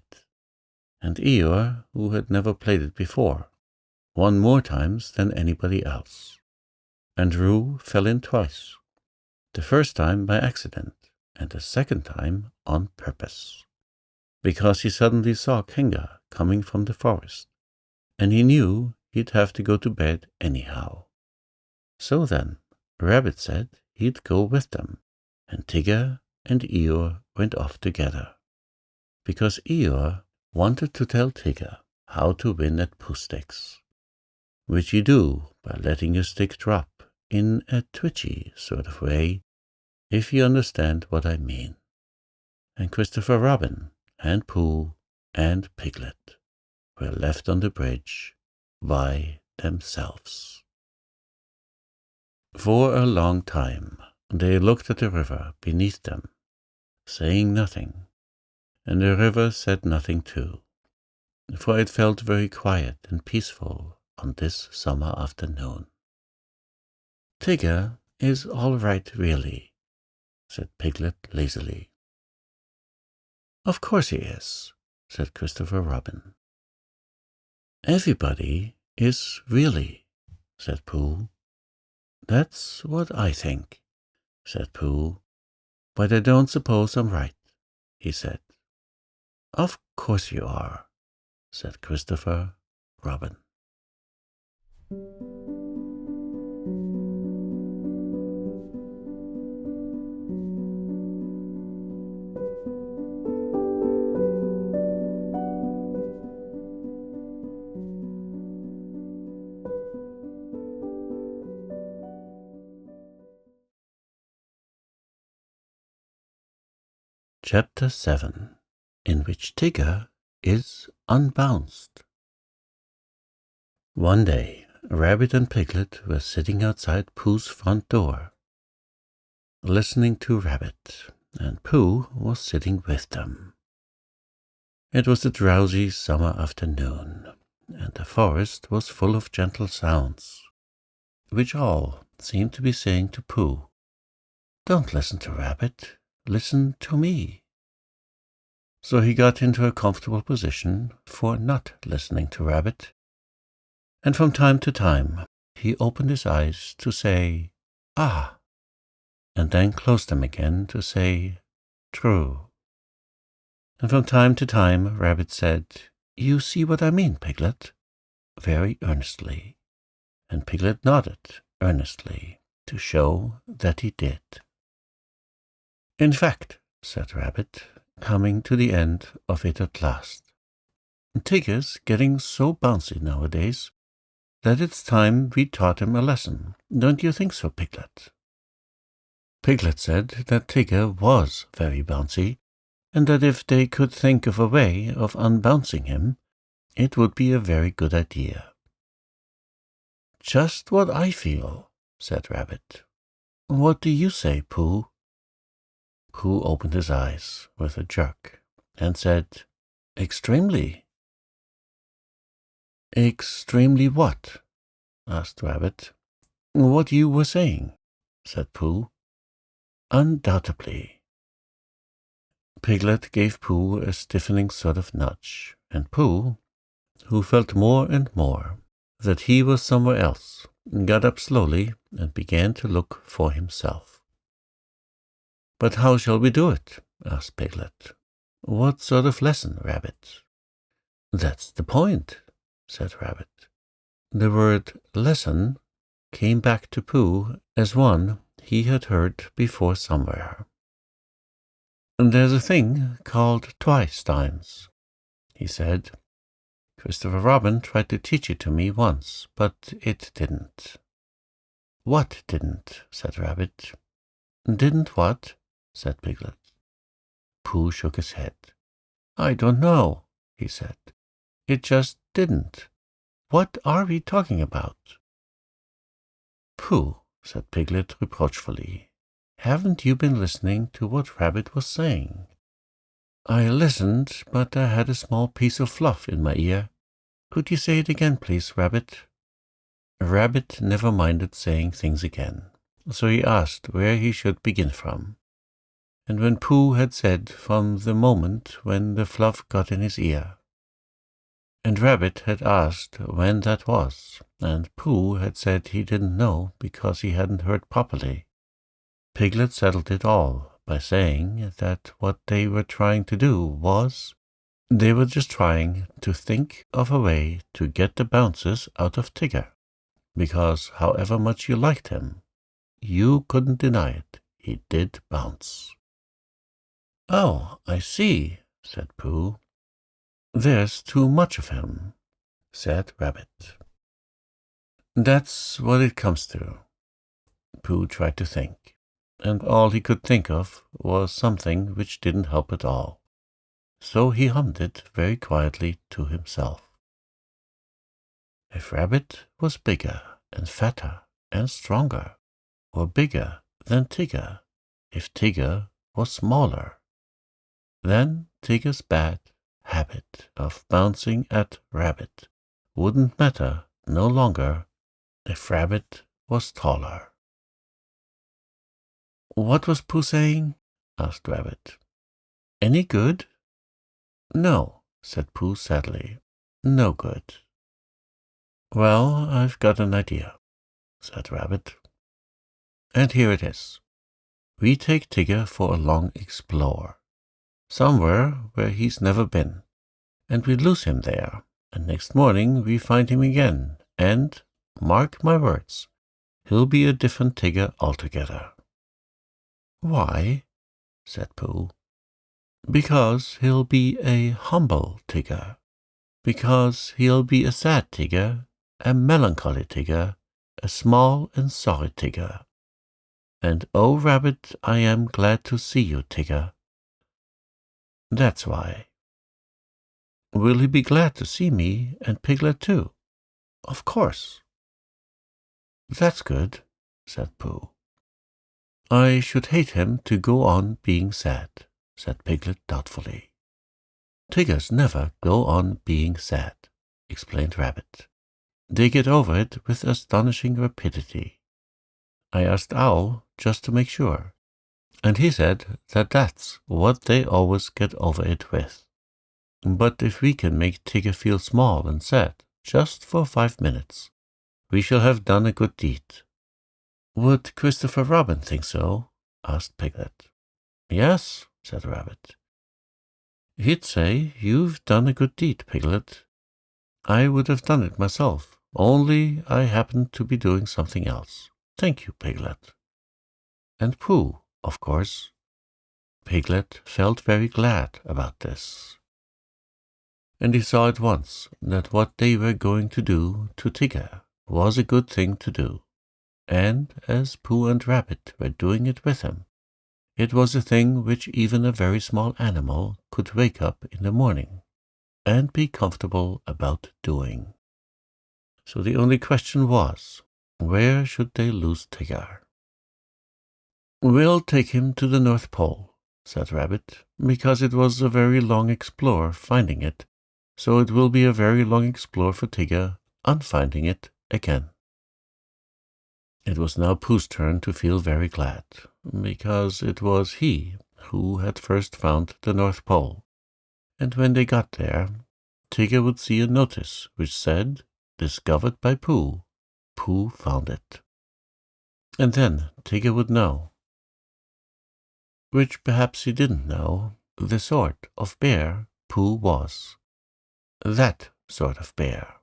And Eeyore, who had never played it before, won more times than anybody else. And Roo fell in twice, the first time by accident, and the second time on purpose, because he suddenly saw Kenga coming from the forest, and he knew he'd have to go to bed anyhow. So then, Rabbit said he'd go with them, and Tigger and Eeyore went off together, because Eeyore wanted to tell Tigger how to win at Pooh Sticks, which you do by letting your stick drop in a twitchy sort of way, if you understand what I mean. And Christopher Robin and Pooh and Piglet were left on the bridge by themselves. For a long time they looked at the river beneath them, saying nothing, and the river said nothing too, for it felt very quiet and peaceful on this summer afternoon. Tigger is all right, really, said Piglet lazily. Of course he is, said Christopher Robin. Everybody is really, said Pooh. That's what I think, said Pooh, but I don't suppose I'm right, he said. Of course you are, said Christopher Robin. Chapter 7, in which Tigger is unbounced. One day, Rabbit and Piglet were sitting outside Pooh's front door, listening to Rabbit, and Pooh was sitting with them. It was a drowsy summer afternoon, and the forest was full of gentle sounds, which all seemed to be saying to Pooh, "Don't listen to Rabbit, listen to me." So he got into a comfortable position for not listening to Rabbit, and from time to time he opened his eyes to say, "Ah," and then closed them again to say, "True." And from time to time Rabbit said, "You see what I mean, Piglet?" very earnestly, and Piglet nodded earnestly to show that he did. "In fact," said Rabbit, coming to the end of it at last, "Tigger's getting so bouncy nowadays that it's time we taught him a lesson. Don't you think so, Piglet?" Piglet said that Tigger was very bouncy, and that if they could think of a way of unbouncing him, it would be a very good idea. "Just what I feel," said Rabbit. "What do you say, Pooh?" Pooh opened his eyes with a jerk and said, "Extremely." "Extremely what?" asked Rabbit. "What you were saying," said Pooh. "Undoubtedly." Piglet gave Pooh a stiffening sort of nudge, and Pooh, who felt more and more that he was somewhere else, got up slowly and began to look for himself. "But how shall we do it?" asked Piglet. "What sort of lesson, Rabbit?" "That's the point," said Rabbit. The word lesson came back to Pooh as one he had heard before somewhere. "There's a thing called twice times," he said. "Christopher Robin tried to teach it to me once, but it didn't." "What didn't?" said Rabbit. "Didn't what?" said Piglet. Pooh shook his head. "I don't know," he said. "It just didn't. What are we talking about?" "Pooh," said Piglet reproachfully, "haven't you been listening to what Rabbit was saying?" "I listened, but I had a small piece of fluff in my ear. Could you say it again, please, Rabbit?" Rabbit never minded saying things again, so he asked where he should begin from. And when Pooh had said from the moment when the fluff got in his ear, and Rabbit had asked when that was, and Pooh had said he didn't know because he hadn't heard properly, Piglet settled it all by saying that what they were trying to do was, they were just trying to think of a way to get the bounces out of Tigger, because however much you liked him, you couldn't deny it, he did bounce. "Oh, I see," said Pooh. "There's too much of him," said Rabbit. "That's what it comes to." Pooh tried to think, and all he could think of was something which didn't help at all. So he hummed it very quietly to himself. "If Rabbit was bigger and fatter and stronger, or bigger than Tigger, if Tigger was smaller, then Tigger's bad habit of bouncing at Rabbit wouldn't matter no longer if Rabbit was taller." "What was Pooh saying?" asked Rabbit. "Any good?" "No," said Pooh sadly. "No good." "Well, I've got an idea," said Rabbit. "And here it is. We take Tigger for a long explore, somewhere where he's never been, and we lose him there, and next morning we find him again, and, mark my words, he'll be a different Tigger altogether." "Why?" said Pooh. "Because he'll be a humble Tigger. Because he'll be a sad Tigger, a melancholy Tigger, a small and sorry Tigger. And oh, Rabbit, I am glad to see you, Tigger. That's why." "Will he be glad to see me and Piglet too?" "Of course." "That's good," said Pooh. "I should hate him to go on being sad," said Piglet doubtfully. "Tiggers never go on being sad," explained Rabbit. "They get over it with astonishing rapidity. I asked Owl just to make sure, and he said that that's what they always get over it with. But if we can make Tigger feel small and sad just for 5 minutes, we shall have done a good deed." "Would Christopher Robin think so?" asked Piglet. "Yes," said Rabbit. "He'd say you've done a good deed, Piglet. I would have done it myself, only I happened to be doing something else. Thank you, Piglet." And Pooh, of course. Piglet felt very glad about this. And he saw at once that what they were going to do to Tigger was a good thing to do. And as Pooh and Rabbit were doing it with him, it was a thing which even a very small animal could wake up in the morning and be comfortable about doing. So the only question was, where should they lose Tigger? "We'll take him to the North Pole," said Rabbit, "because it was a very long explore finding it, so it will be a very long explore for Tigger unfinding it again." It was now Pooh's turn to feel very glad, because it was he who had first found the North Pole, and when they got there, Tigger would see a notice which said, "Discovered by Pooh. Pooh found it." And then Tigger would know, which perhaps he didn't know, the sort of bear Pooh was. that sort of bear.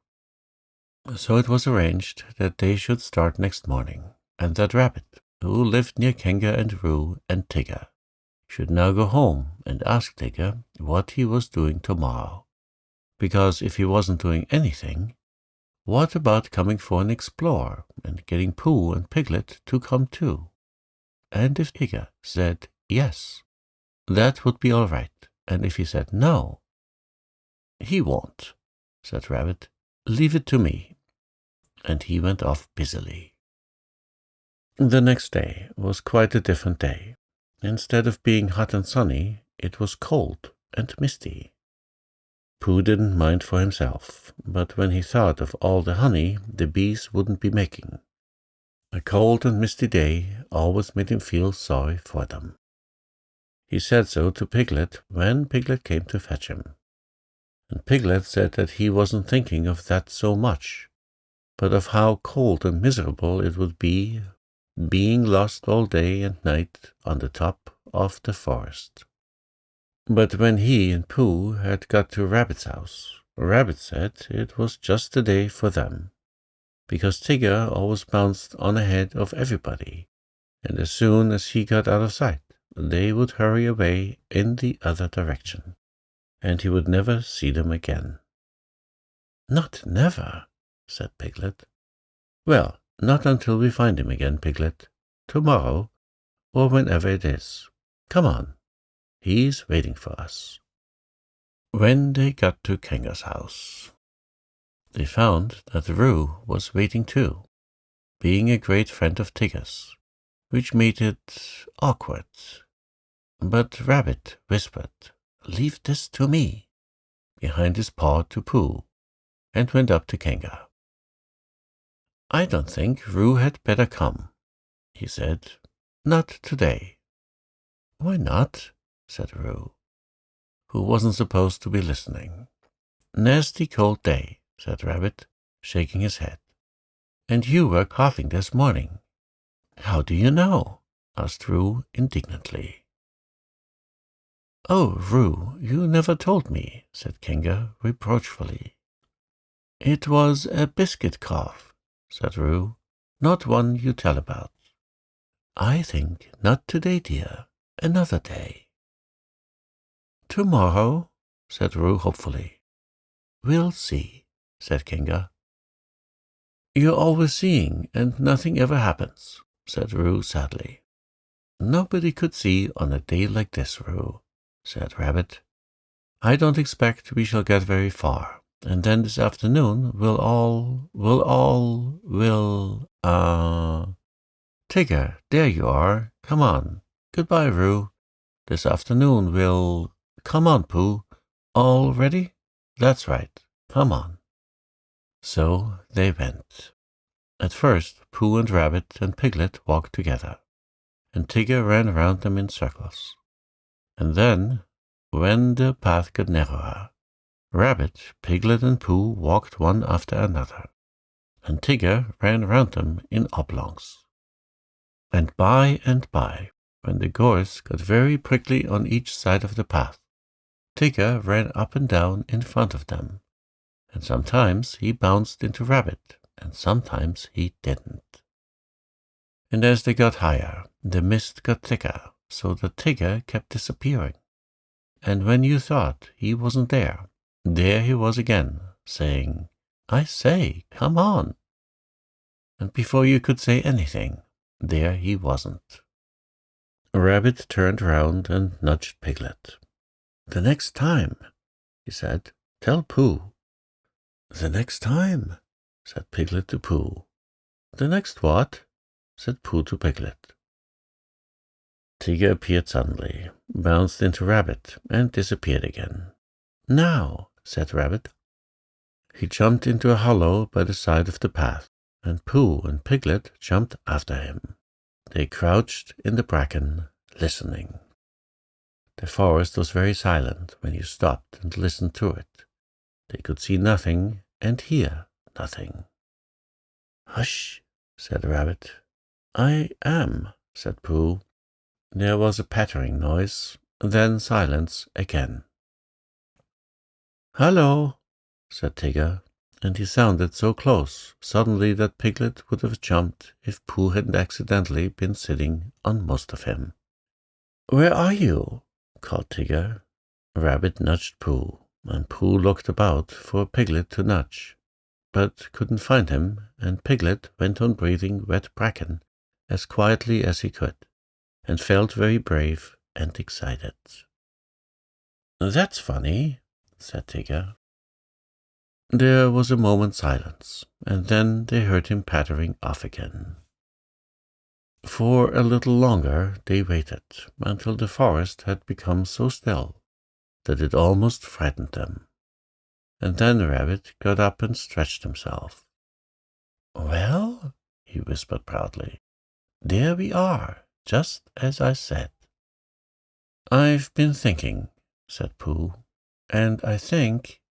So it was arranged that they should start next morning, and that Rabbit, who lived near Kanga and Roo and Tigger, should now go home and ask Tigger what he was doing tomorrow. Because if he wasn't doing anything, what about coming for an explore and getting Pooh and Piglet to come too? And if Tigger said yes, that would be all right, and if he said no, he won't, said Rabbit. Leave it to me. And he went off busily. The next day was quite a different day. Instead of being hot and sunny, it was cold and misty. Pooh didn't mind for himself, but when he thought of all the honey the bees wouldn't be making, a cold and misty day always made him feel sorry for them. He said so to Piglet when Piglet came to fetch him. And Piglet said that he wasn't thinking of that so much, but of how cold and miserable it would be being lost all day and night on the top of the forest. But when he and Pooh had got to Rabbit's house, Rabbit said it was just the day for them, because Tigger always bounced on ahead of everybody, and as soon as he got out of sight, they would hurry away in the other direction, and he would never see them again. Not never, said Piglet. Well, not until we find him again, Piglet. Tomorrow, or whenever it is. Come on. He's waiting for us. When they got to Kanga's house, they found that Roo was waiting too, being a great friend of Tigger's, which made it awkward. But Rabbit whispered, "Leave this to me," behind his paw to Pooh, and went up to Kanga. "I don't think Roo had better come," he said. "Not today." "Why not?" said Roo, who wasn't supposed to be listening. "Nasty cold day," said Rabbit, shaking his head. "And you were coughing this morning." "How do you know?" asked Roo indignantly. "Oh, Roo, you never told me," said Kanga reproachfully. "It was a biscuit cough," said Roo, "not one you tell about." "I think not today, dear. Another day." "Tomorrow," said Roo hopefully. "We'll see," said Kanga. "You're always seeing, and nothing ever happens," said Roo sadly. "Nobody could see on a day like this, Roo," said Rabbit. "I don't expect we shall get very far, and then this afternoon Tigger, there you are. Come on. Goodbye, Roo. This afternoon Come on, Pooh. All ready? That's right. Come on." So they went. At first, Pooh and Rabbit and Piglet walked together, and Tigger ran round them in circles. And then, when the path got narrower, Rabbit, Piglet, and Pooh walked one after another, and Tigger ran round them in oblongs. And by, when the gorse got very prickly on each side of the path, Tigger ran up and down in front of them, and sometimes he bounced into Rabbit, and sometimes he didn't. And as they got higher, the mist got thicker, so that Tigger kept disappearing. And when you thought he wasn't there he was again, saying, "I say, come on." And before you could say anything, there he wasn't. Rabbit turned round and nudged Piglet. "The next time," he said, "tell Pooh." "The next time," said Piglet to Pooh. "The next what?" said Pooh to Piglet. Tigger appeared suddenly, bounced into Rabbit, and disappeared again. "Now," said Rabbit. He jumped into a hollow by the side of the path, and Pooh and Piglet jumped after him. They crouched in the bracken, listening. The forest was very silent when you stopped and listened to it. They could see nothing and hear nothing. "Hush," said Rabbit. "I am," said Pooh. There was a pattering noise, then silence again. "Hello," said Tigger, and he sounded so close suddenly that Piglet would have jumped if Pooh hadn't accidentally been sitting on most of him. "Where are you?" called Tigger. Rabbit nudged Pooh, and Pooh looked about for Piglet to nudge, but couldn't find him, and Piglet went on breathing wet bracken as quietly as he could, and felt very brave and excited. "That's funny," said Tigger. There was a moment's silence, and then they heard him pattering off again. For a little longer they waited, until the forest had become so still that it almost frightened them. And then Rabbit got up and stretched himself. "Well," he whispered proudly, "there we are, just as I said." "I've been thinking," said Pooh, "and I think—"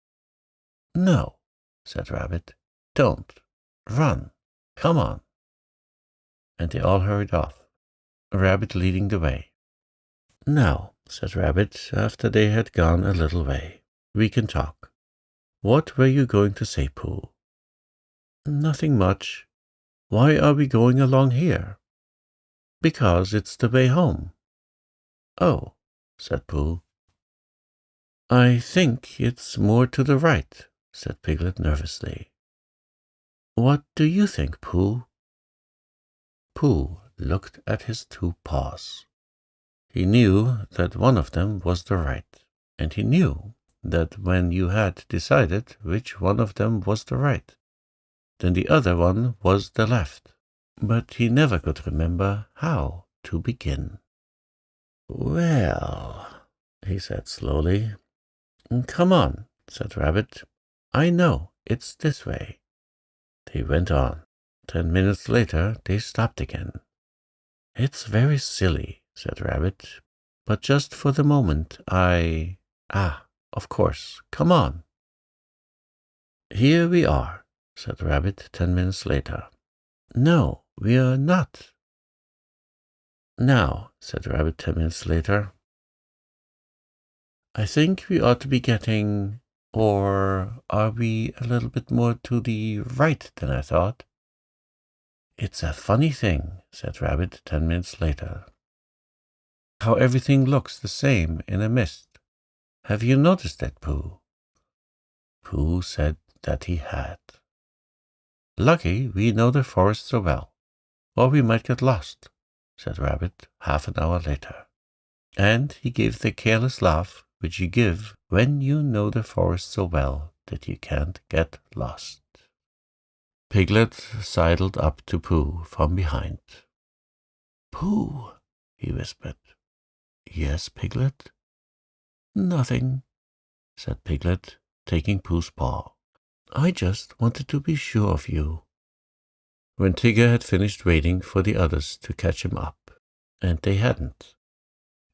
"No," said Rabbit, "don't. Run. Come on." And they all hurried off, Rabbit leading the way. "Now," said Rabbit, after they had gone a little way, "we can talk. What were you going to say, Pooh?" "Nothing much. Why are we going along here?" "Because it's the way home." "Oh," said Pooh. "I think it's more to the right," said Piglet nervously. "What do you think, Pooh?" Pooh looked at his 2 paws. He knew that one of them was the right, and he knew that when you had decided which one of them was the right, then the other one was the left, but he never could remember how to begin. "Well," he said slowly. "Come on," said Rabbit. "I know it's this way." They went on. 10 minutes later they stopped again. "It's very silly," said Rabbit, "but just for the moment of course, come on." "Here we are," said Rabbit 10 minutes later. "No, we're not." "Now," said Rabbit 10 minutes later, "I think we ought to be getting, or are we a little bit more to the right than I thought?" "It's a funny thing," said Rabbit 10 minutes later, "how everything looks the same in a mist. Have you noticed that, Pooh?" Pooh said that he had. "Lucky we know the forest so well, or we might get lost," said Rabbit half an hour later. And he gave the careless laugh which you give when you know the forest so well that you can't get lost. Piglet sidled up to Pooh from behind. "Pooh," he whispered. "Yes, Piglet?" "Nothing," said Piglet, taking Pooh's paw. "I just wanted to be sure of you." When Tigger had finished waiting for the others to catch him up, and they hadn't,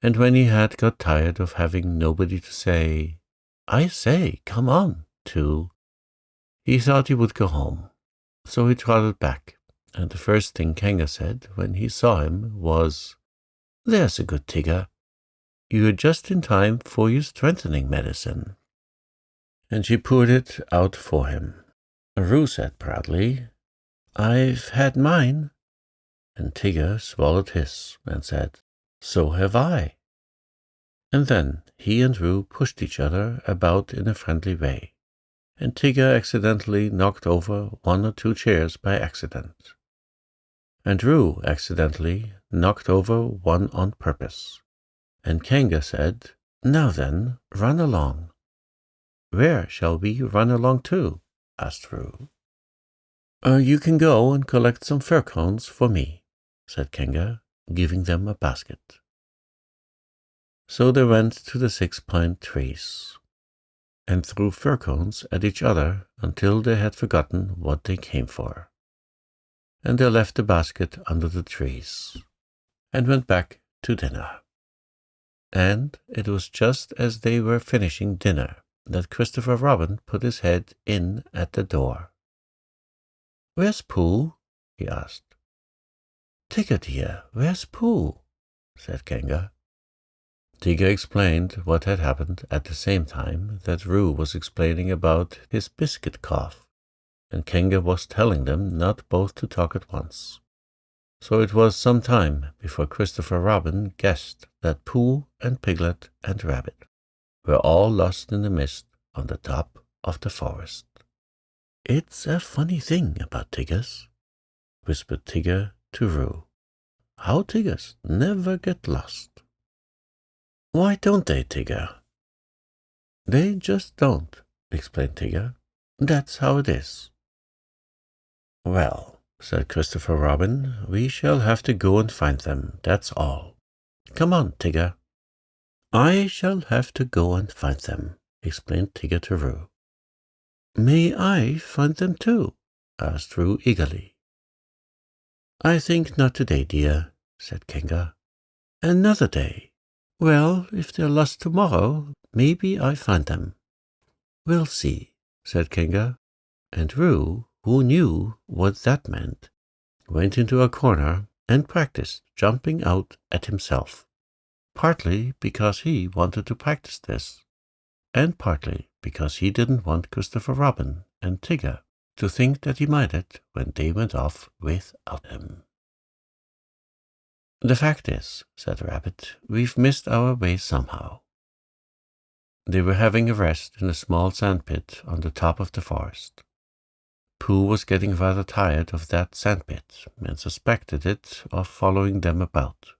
and when he had got tired of having nobody to say, "I say, come on," to, he thought he would go home. So he trotted back, and the first thing Kanga said when he saw him was, "There's a good Tigger. You're just in time for your strengthening medicine." And she poured it out for him. Roo said proudly, "I've had mine." And Tigger swallowed his and said, "So have I." And then he and Roo pushed each other about in a friendly way, and Tigger accidentally knocked over 1 or 2 chairs by accident. And Roo accidentally knocked over one on purpose. And Kanga said, "Now then, run along." "Where shall we run along to?" asked Roo. You can go and collect some fir cones for me," said Kanga, giving them a basket. So they went to the 6 pine trees, and threw fir cones at each other until they had forgotten what they came for. And they left the basket under the trees, and went back to dinner. And it was just as they were finishing dinner that Christopher Robin put his head in at the door. "Where's Pooh?" he asked. "Tigger dear, where's Pooh?" said Kanga. Tigger explained what had happened at the same time that Roo was explaining about his biscuit cough, and Kenga was telling them not both to talk at once. So it was some time before Christopher Robin guessed that Pooh and Piglet and Rabbit were all lost in the mist on the top of the forest. "It's a funny thing about Tiggers," whispered Tigger to Roo. "How Tiggers never get lost." "Why don't they, Tigger?" "They just don't," explained Tigger. "That's how it is." "Well," said Christopher Robin, "we shall have to go and find them, that's all. Come on, Tigger." "I shall have to go and find them," explained Tigger to Roo. "May I find them too?" asked Roo eagerly. "I think not today, dear," said Kenga. "Another day. Well, if they're lost tomorrow, maybe I find them." "We'll see," said Kenga, and Roo, who knew what that meant, went into a corner and practiced jumping out at himself, partly because he wanted to practice this, and partly because he didn't want Christopher Robin and Tigger to think that he minded when they went off without him. "The fact is," said Rabbit, "we've missed our way somehow." They were having a rest in a small sandpit on the top of the forest. Pooh was getting rather tired of that sandpit and suspected it of following them about,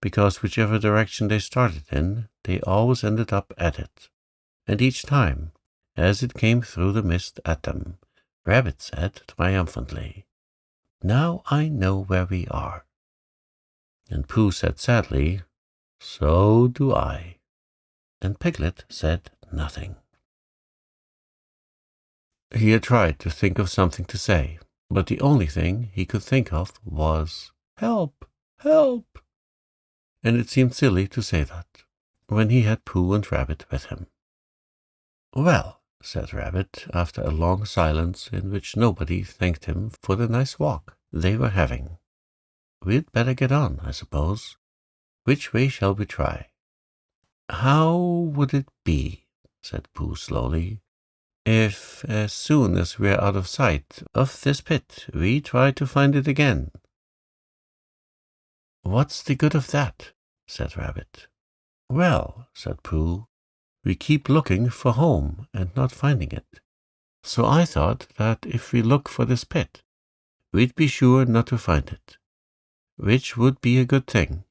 because whichever direction they started in, they always ended up at it, and each time, as it came through the mist at them, Rabbit said triumphantly, "Now I know where we are." And Pooh said sadly, "So do I." And Piglet said nothing. He had tried to think of something to say, but the only thing he could think of was, "Help! Help!" And it seemed silly to say that, when he had Pooh and Rabbit with him. "Well," said Rabbit, after a long silence in which nobody thanked him for the nice walk they were having, "we'd better get on, I suppose. Which way shall we try?" "How would it be," said Pooh slowly, "if, as soon as we're out of sight of this pit, we try to find it again?" "What's the good of that?" said Rabbit. "Well," said Pooh, "we keep looking for home and not finding it. So I thought that if we look for this pit, we'd be sure not to find it, which would be a good thing,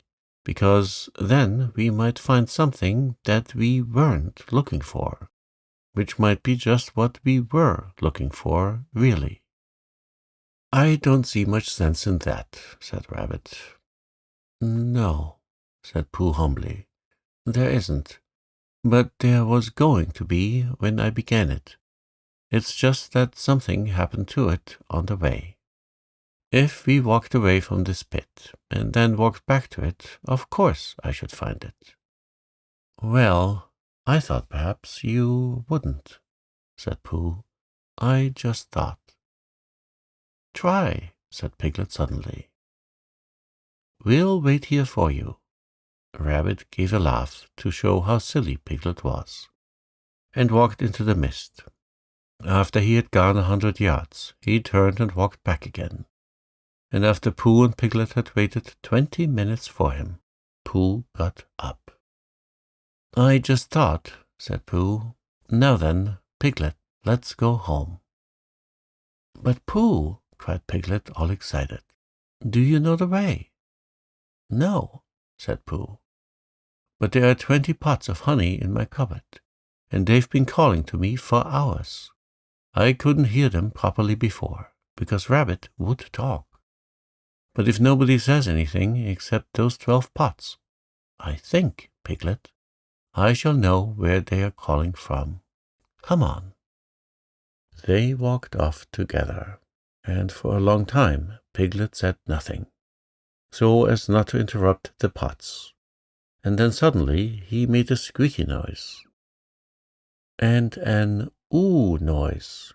because then we might find something that we weren't looking for, which might be just what we were looking for, really." "I don't see much sense in that," said Rabbit. "No," said Pooh humbly, "there isn't. But there was going to be when I began it. It's just that something happened to it on the way. If we walked away from this pit and then walked back to it, of course I should find it." "Well, I thought perhaps you wouldn't," said Pooh. "I just thought." "Try," said Piglet suddenly. "We'll wait here for you." Rabbit gave a laugh to show how silly Piglet was, and walked into the mist. After he had gone 100 yards, he turned and walked back again. And after Pooh and Piglet had waited 20 minutes for him, Pooh got up. "I just thought," said Pooh. "Now then, Piglet, let's go home." "But Pooh," cried Piglet, all excited, "do you know the way?" "No," said Pooh. "But there are 20 pots of honey in my cupboard, and they've been calling to me for hours. I couldn't hear them properly before, because Rabbit would talk. But if nobody says anything except those 12 pots, I think, Piglet, I shall know where they are calling from. Come on." They walked off together, and for a long time Piglet said nothing, so as not to interrupt the pots. And then suddenly he made a squeaky noise, and an ooh noise,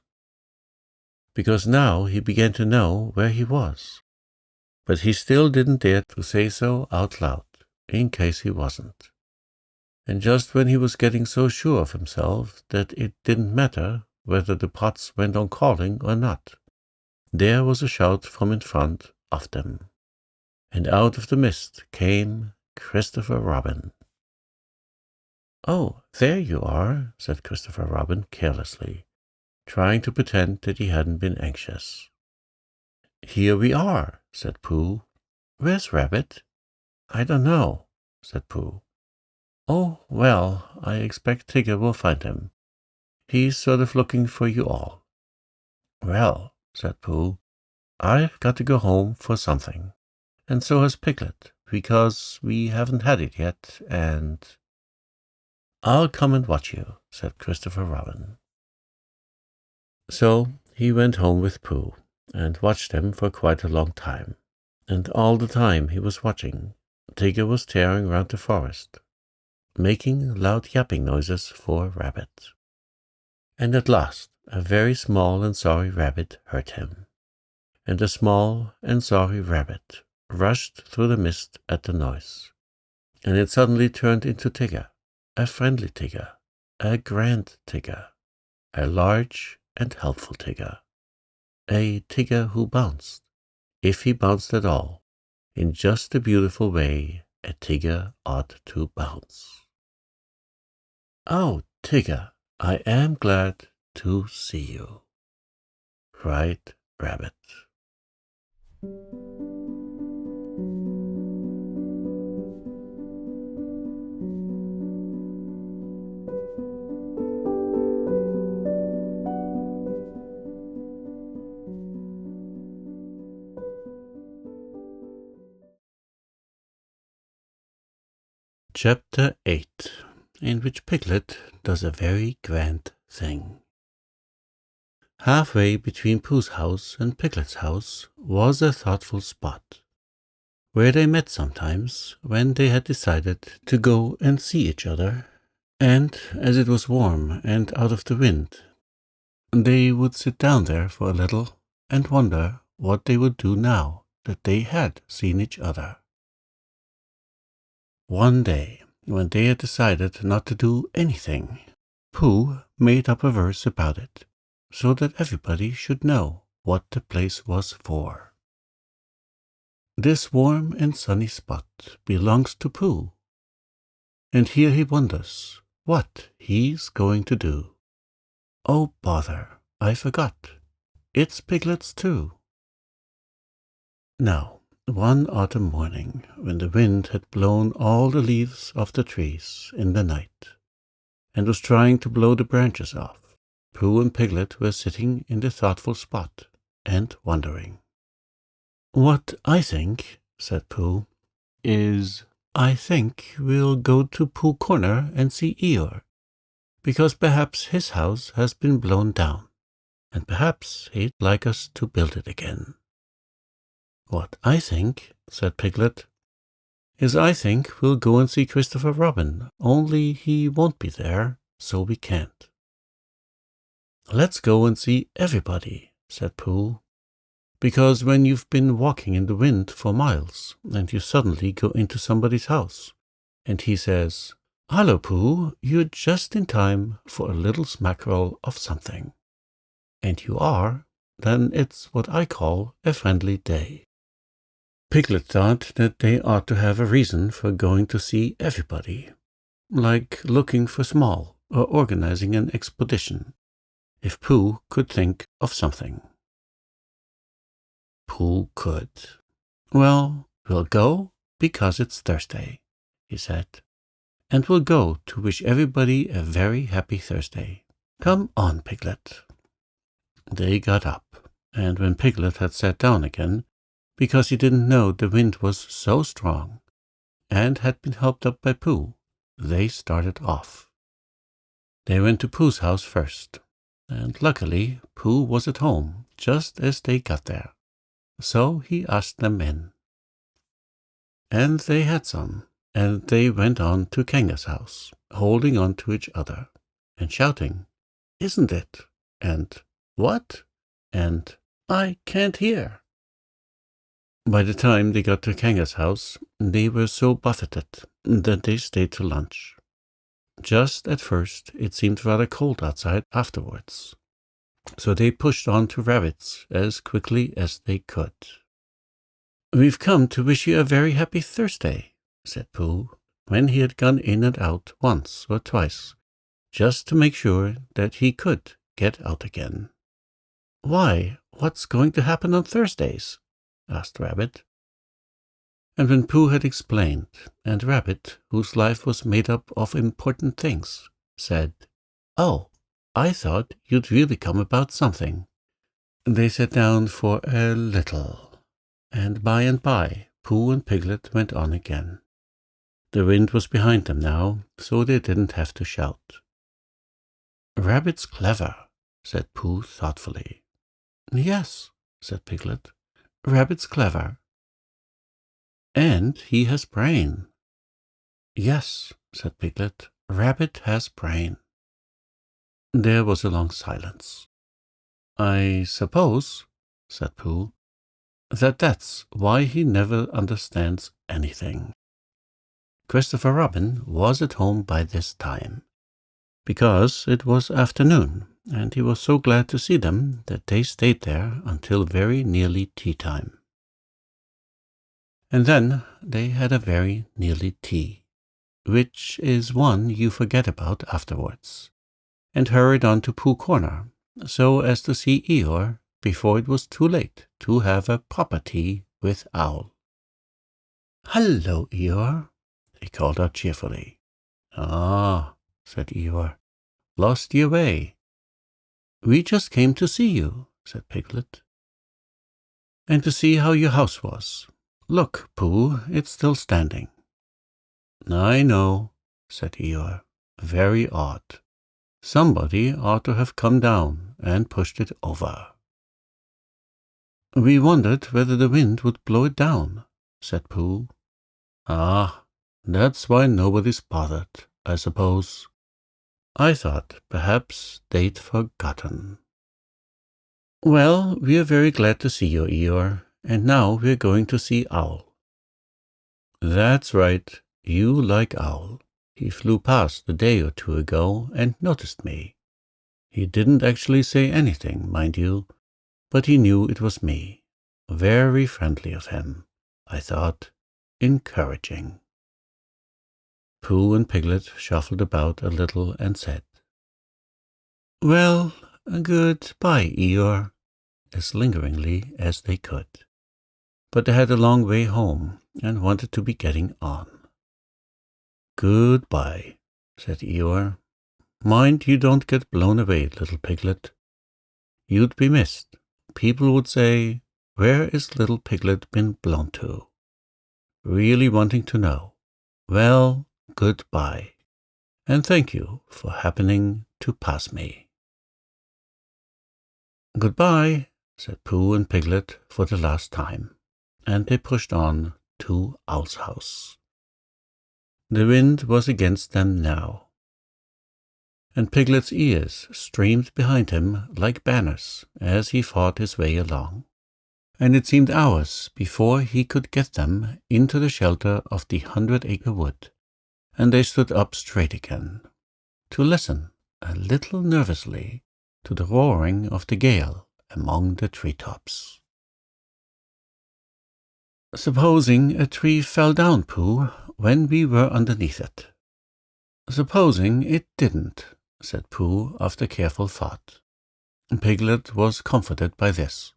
because now he began to know where he was. But he still didn't dare to say so out loud, in case he wasn't. And just when he was getting so sure of himself that it didn't matter whether the pots went on calling or not, there was a shout from in front of them, and out of the mist came Christopher Robin. "Oh, there you are," said Christopher Robin carelessly, trying to pretend that he hadn't been anxious. "Here we are," said Pooh. "Where's Rabbit?" "I don't know," said Pooh. "Oh, well, I expect Tigger will find him. He's sort of looking for you all." "Well," said Pooh, "I've got to go home for something, and so has Piglet, because we haven't had it yet, and—" "I'll come and watch you," said Christopher Robin. So he went home with Pooh, and watched them for quite a long time, and all the time he was watching, Tigger was tearing round the forest, making loud yapping noises for Rabbit. And at last a very small and sorry rabbit heard him, and the small and sorry rabbit rushed through the mist at the noise, and it suddenly turned into Tigger, a friendly Tigger, a grand Tigger, a large and helpful Tigger, a Tigger who bounced, if he bounced at all, in just the beautiful way a Tigger ought to bounce. "Oh, Tigger, I am glad to see you," cried Rabbit. Chapter 8, in which Piglet does a very grand thing. Halfway between Pooh's house and Piglet's house was a thoughtful spot, where they met sometimes when they had decided to go and see each other, and as it was warm and out of the wind, they would sit down there for a little and wonder what they would do now that they had seen each other. One day, when they had decided not to do anything, Pooh made up a verse about it, so that everybody should know what the place was for. This warm and sunny spot belongs to Pooh, and here he wonders what he's going to do. Oh, bother, I forgot. It's Piglet's too. Now, one autumn morning, when the wind had blown all the leaves off the trees in the night, and was trying to blow the branches off, Pooh and Piglet were sitting in the thoughtful spot and wondering. "What I think," said Pooh, "is I think we'll go to Pooh Corner and see Eeyore, because perhaps his house has been blown down, and perhaps he'd like us to build it again." "What I think," said Piglet, "is I think we'll go and see Christopher Robin, only he won't be there, so we can't." "Let's go and see everybody," said Pooh, "because when you've been walking in the wind for miles, and you suddenly go into somebody's house, and he says, 'Hallo, Pooh, you're just in time for a little smackerel of something,' and you are, then it's what I call a friendly day." Piglet thought that they ought to have a reason for going to see everybody, like looking for Small or organizing an expedition, if Pooh could think of something. Pooh could. "Well, we'll go because it's Thursday," he said, "and we'll go to wish everybody a very happy Thursday. Come on, Piglet." They got up, and when Piglet had sat down again, because he didn't know the wind was so strong, and had been helped up by Pooh, they started off. They went to Pooh's house first, and luckily Pooh was at home just as they got there, so he asked them in. And they had some, and they went on to Kanga's house, holding on to each other, and shouting, "Isn't it?" and "What?" and "I can't hear." By the time they got to Kanga's house, they were so buffeted that they stayed to lunch, Just at first it seemed rather cold outside afterwards, so they pushed on to Rabbit's as quickly as they could. "We've come to wish you a very happy Thursday," said Pooh, when he had gone in and out once or twice, just to make sure that he could get out again. "Why, what's going to happen on Thursdays?" asked Rabbit. And when Pooh had explained, and Rabbit, whose life was made up of important things, said, "Oh, I thought you'd really come about something," they sat down for a little, and by, Pooh and Piglet went on again. The wind was behind them now, so they didn't have to shout. "Rabbit's clever," said Pooh thoughtfully. "Yes," said Piglet, "Rabbit's clever." "And he has brain." "Yes," said Piglet, "Rabbit has brain." There was a long silence. "I suppose," said Pooh, "that's why he never understands anything." Christopher Robin was at home by this time, because it was afternoon, and he was so glad to see them that they stayed there until very nearly tea time. And then they had a very nearly tea, which is one you forget about afterwards, and hurried on to Pooh Corner, so as to see Eeyore before it was too late to have a proper tea with Owl. "Hello, Eeyore," he called out cheerfully. "Ah," said Eeyore, "lost your way." "We just came to see you," said Piglet, "and to see how your house was. Look, Pooh, it's still standing." "I know," said Eeyore. "Very odd. Somebody ought to have come down and pushed it over." "We wondered whether the wind would blow it down," said Pooh. "Ah, that's why nobody's bothered, I suppose. I thought perhaps they'd forgotten." "Well, we're very glad to see you, Eeyore, and now we're going to see Owl." "That's right. You like Owl. He flew past a day or two ago and noticed me. He didn't actually say anything, mind you, but he knew it was me. Very friendly of him, I thought. Encouraging." Pooh and Piglet shuffled about a little and said, "Well, good-bye, Eeyore," as lingeringly as they could. But they had a long way home and wanted to be getting on. "Goodbye," said Eeyore. "Mind you don't get blown away, little Piglet. You'd be missed. People would say, 'Where is little Piglet been blown to?' Really wanting to know. Well, goodbye, and thank you for happening to pass me." "Goodbye," said Pooh and Piglet for the last time, and they pushed on to Owl's house. The wind was against them now, and Piglet's ears streamed behind him like banners as he fought his way along, and it seemed hours before he could get them into the shelter of the 100-acre wood, and they stood up straight again, to listen a little nervously to the roaring of the gale among the treetops. "Supposing a tree fell down, Pooh, when we were underneath it?" "Supposing it didn't," said Pooh after careful thought. Piglet was comforted by this,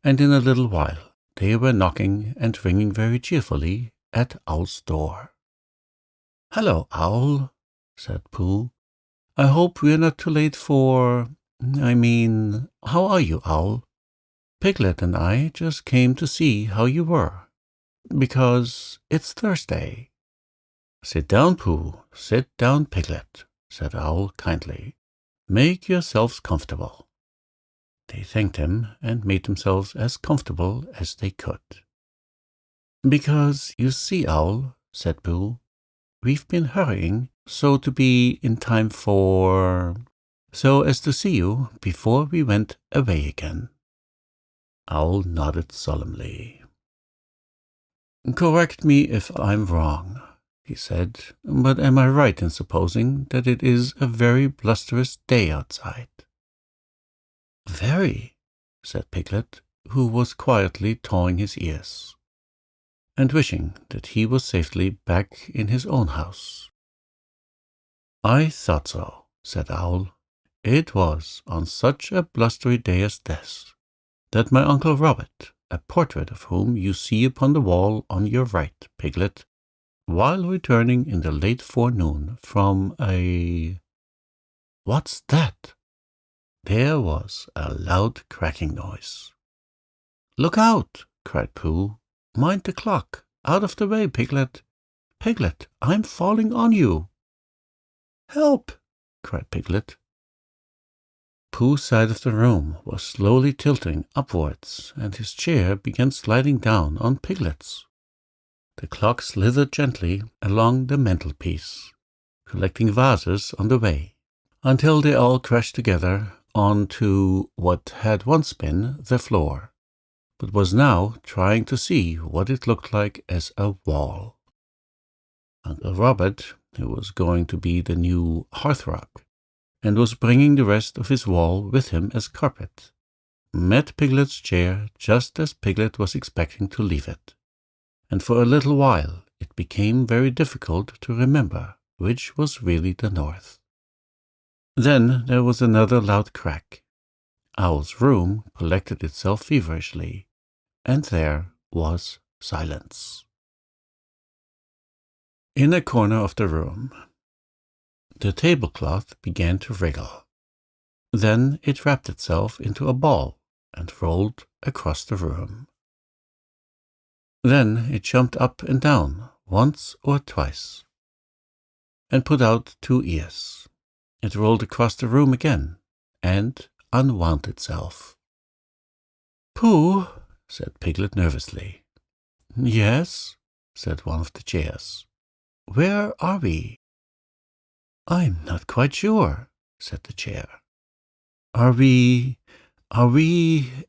and in a little while they were knocking and ringing very cheerfully at Owl's door. "Hello, Owl," said Pooh. "I hope we're not too late for... how are you, Owl? Piglet and I just came to see how you were, because it's Thursday." "Sit down, Pooh. Sit down, Piglet," said Owl kindly. "Make yourselves comfortable." They thanked him and made themselves as comfortable as they could. "Because, you see, Owl," said Pooh, "we've been hurrying so to be in time so as to see you before we went away again." Owl nodded solemnly. "Correct me if I'm wrong. he said, "but am I right in supposing that it is a very blusterous day outside?" "Very," said Piglet, who was quietly tawing his ears, and wishing that he was safely back in his own house. "I thought so," said Owl. "It was on such a blustery day as this that my Uncle Robert, a portrait of whom you see upon the wall on your right, Piglet, while returning in the late forenoon from a—" "What's that?" There was a loud cracking noise. "Look out!" cried Pooh. "Mind the clock! Out of the way, Piglet! Piglet, I'm falling on you!" "Help!" cried Piglet. Pooh's side of the room was slowly tilting upwards, and his chair began sliding down on Piglet's. The clock slithered gently along the mantelpiece, collecting vases on the way, until they all crashed together onto what had once been the floor, but was now trying to see what it looked like as a wall. Uncle Robert, who was going to be the new hearthrug, and was bringing the rest of his wall with him as carpet, met Piglet's chair just as Piglet was expecting to leave it, and for a little while it became very difficult to remember which was really the north. Then there was another loud crack. Owl's room collected itself feverishly, and there was silence. In a corner of the room, the tablecloth began to wriggle. Then it wrapped itself into a ball and rolled across the room. Then it jumped up and down once or twice, and put out 2 ears. It rolled across the room again, and unwound itself. "Pooh," said Piglet nervously. "Yes," said one of the chairs. "Where are we?" "I'm not quite sure," said the chair. Are we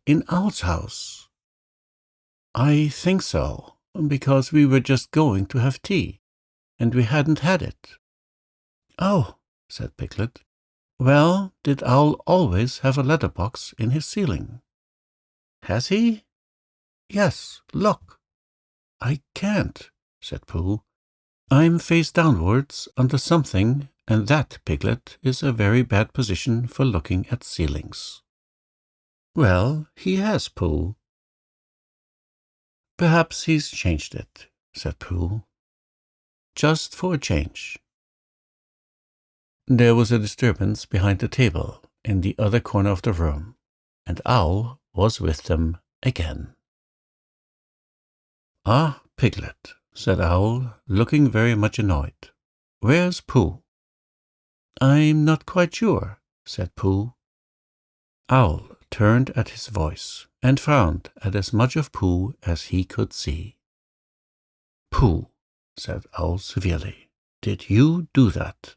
in Owl's house?" "I think so, because we were just going to have tea, and we hadn't had it." "Oh," said Piglet. "Well, did Owl always have a letterbox in his ceiling?" "Has he?" "Yes, look." "I can't," said Pooh. "I'm face downwards under something, and that, Piglet, is a very bad position for looking at ceilings." "Well, he has, Pooh." "Perhaps he's changed it," said Pooh. "Just for a change." There was a disturbance behind the table in the other corner of the room, and Owl was with them again. "Ah, Piglet," said Owl, looking very much annoyed. "Where's Pooh?" "I'm not quite sure," said Pooh. Owl turned at his voice and frowned at as much of Pooh as he could see. "Pooh," said Owl severely, "did you do that?"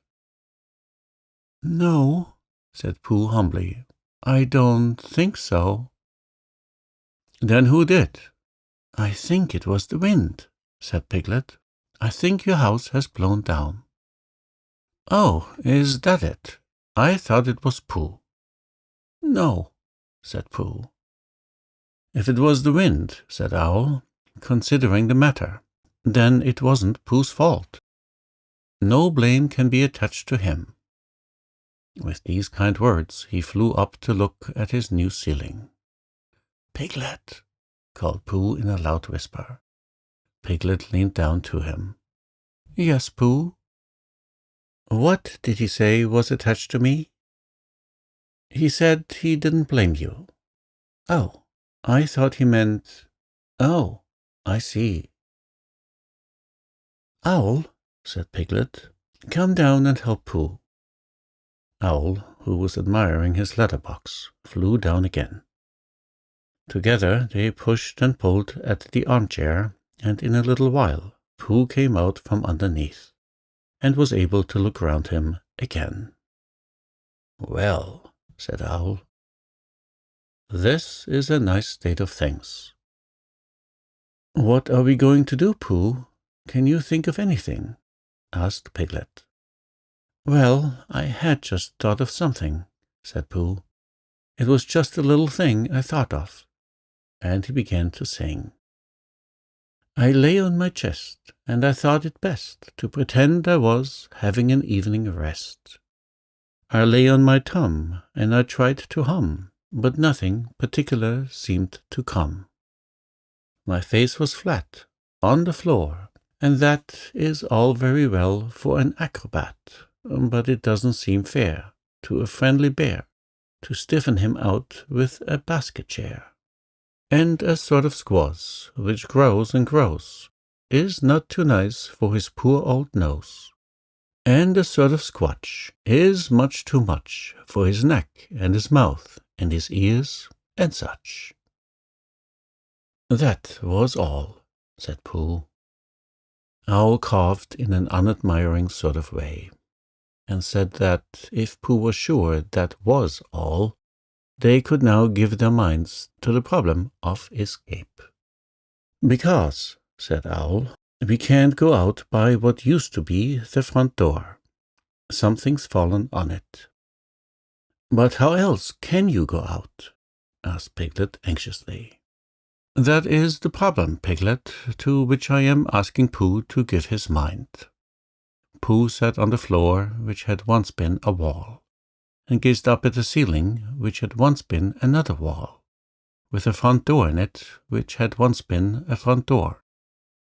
"No," said Pooh humbly. "I don't think so." "Then who did?" "I think it was the wind," said Piglet. "I think your house has blown down." "Oh, is that it? I thought it was Pooh." "No," said Pooh. "If it was the wind," said Owl, considering the matter, "then it wasn't Pooh's fault. No blame can be attached to him." With these kind words, he flew up to look at his new ceiling. "Piglet," called Pooh in a loud whisper. Piglet leaned down to him. "Yes, Pooh." "What did he say was attached to me?" "He said he didn't blame you." "Oh, I thought he meant— Oh, I see." "Owl," said Piglet, "come down and help Pooh." Owl, who was admiring his letterbox, flew down again. Together they pushed and pulled at the armchair, and in a little while Pooh came out from underneath, and was able to look round him again. "Well," said Owl, "this is a nice state of things." "What are we going to do, Pooh? Can you think of anything?" asked Piglet. "Well, I had just thought of something," said Pooh. "It was just a little thing I thought of." And he began to sing. "I lay on my chest, and I thought it best to pretend I was having an evening rest. I lay on my tum, and I tried to hum, but nothing particular seemed to come. My face was flat, on the floor, and that is all very well for an acrobat, but it doesn't seem fair to a friendly bear to stiffen him out with a basket chair. And a sort of squaws, which grows and grows, is not too nice for his poor old nose. And a sort of squatch is much too much for his neck and his mouth and his ears and such." "That was all," said Pooh. Owl coughed in an unadmiring sort of way, and said that if Pooh was sure that was all, they could now give their minds to the problem of escape. "Because," said Owl, "we can't go out by what used to be the front door. Something's fallen on it." "But how else can you go out?" asked Piglet anxiously. "That is the problem, Piglet, to which I am asking Pooh to give his mind." Pooh sat on the floor, which had once been a wall, and gazed up at the ceiling, which had once been another wall, with a front door in it, which had once been a front door,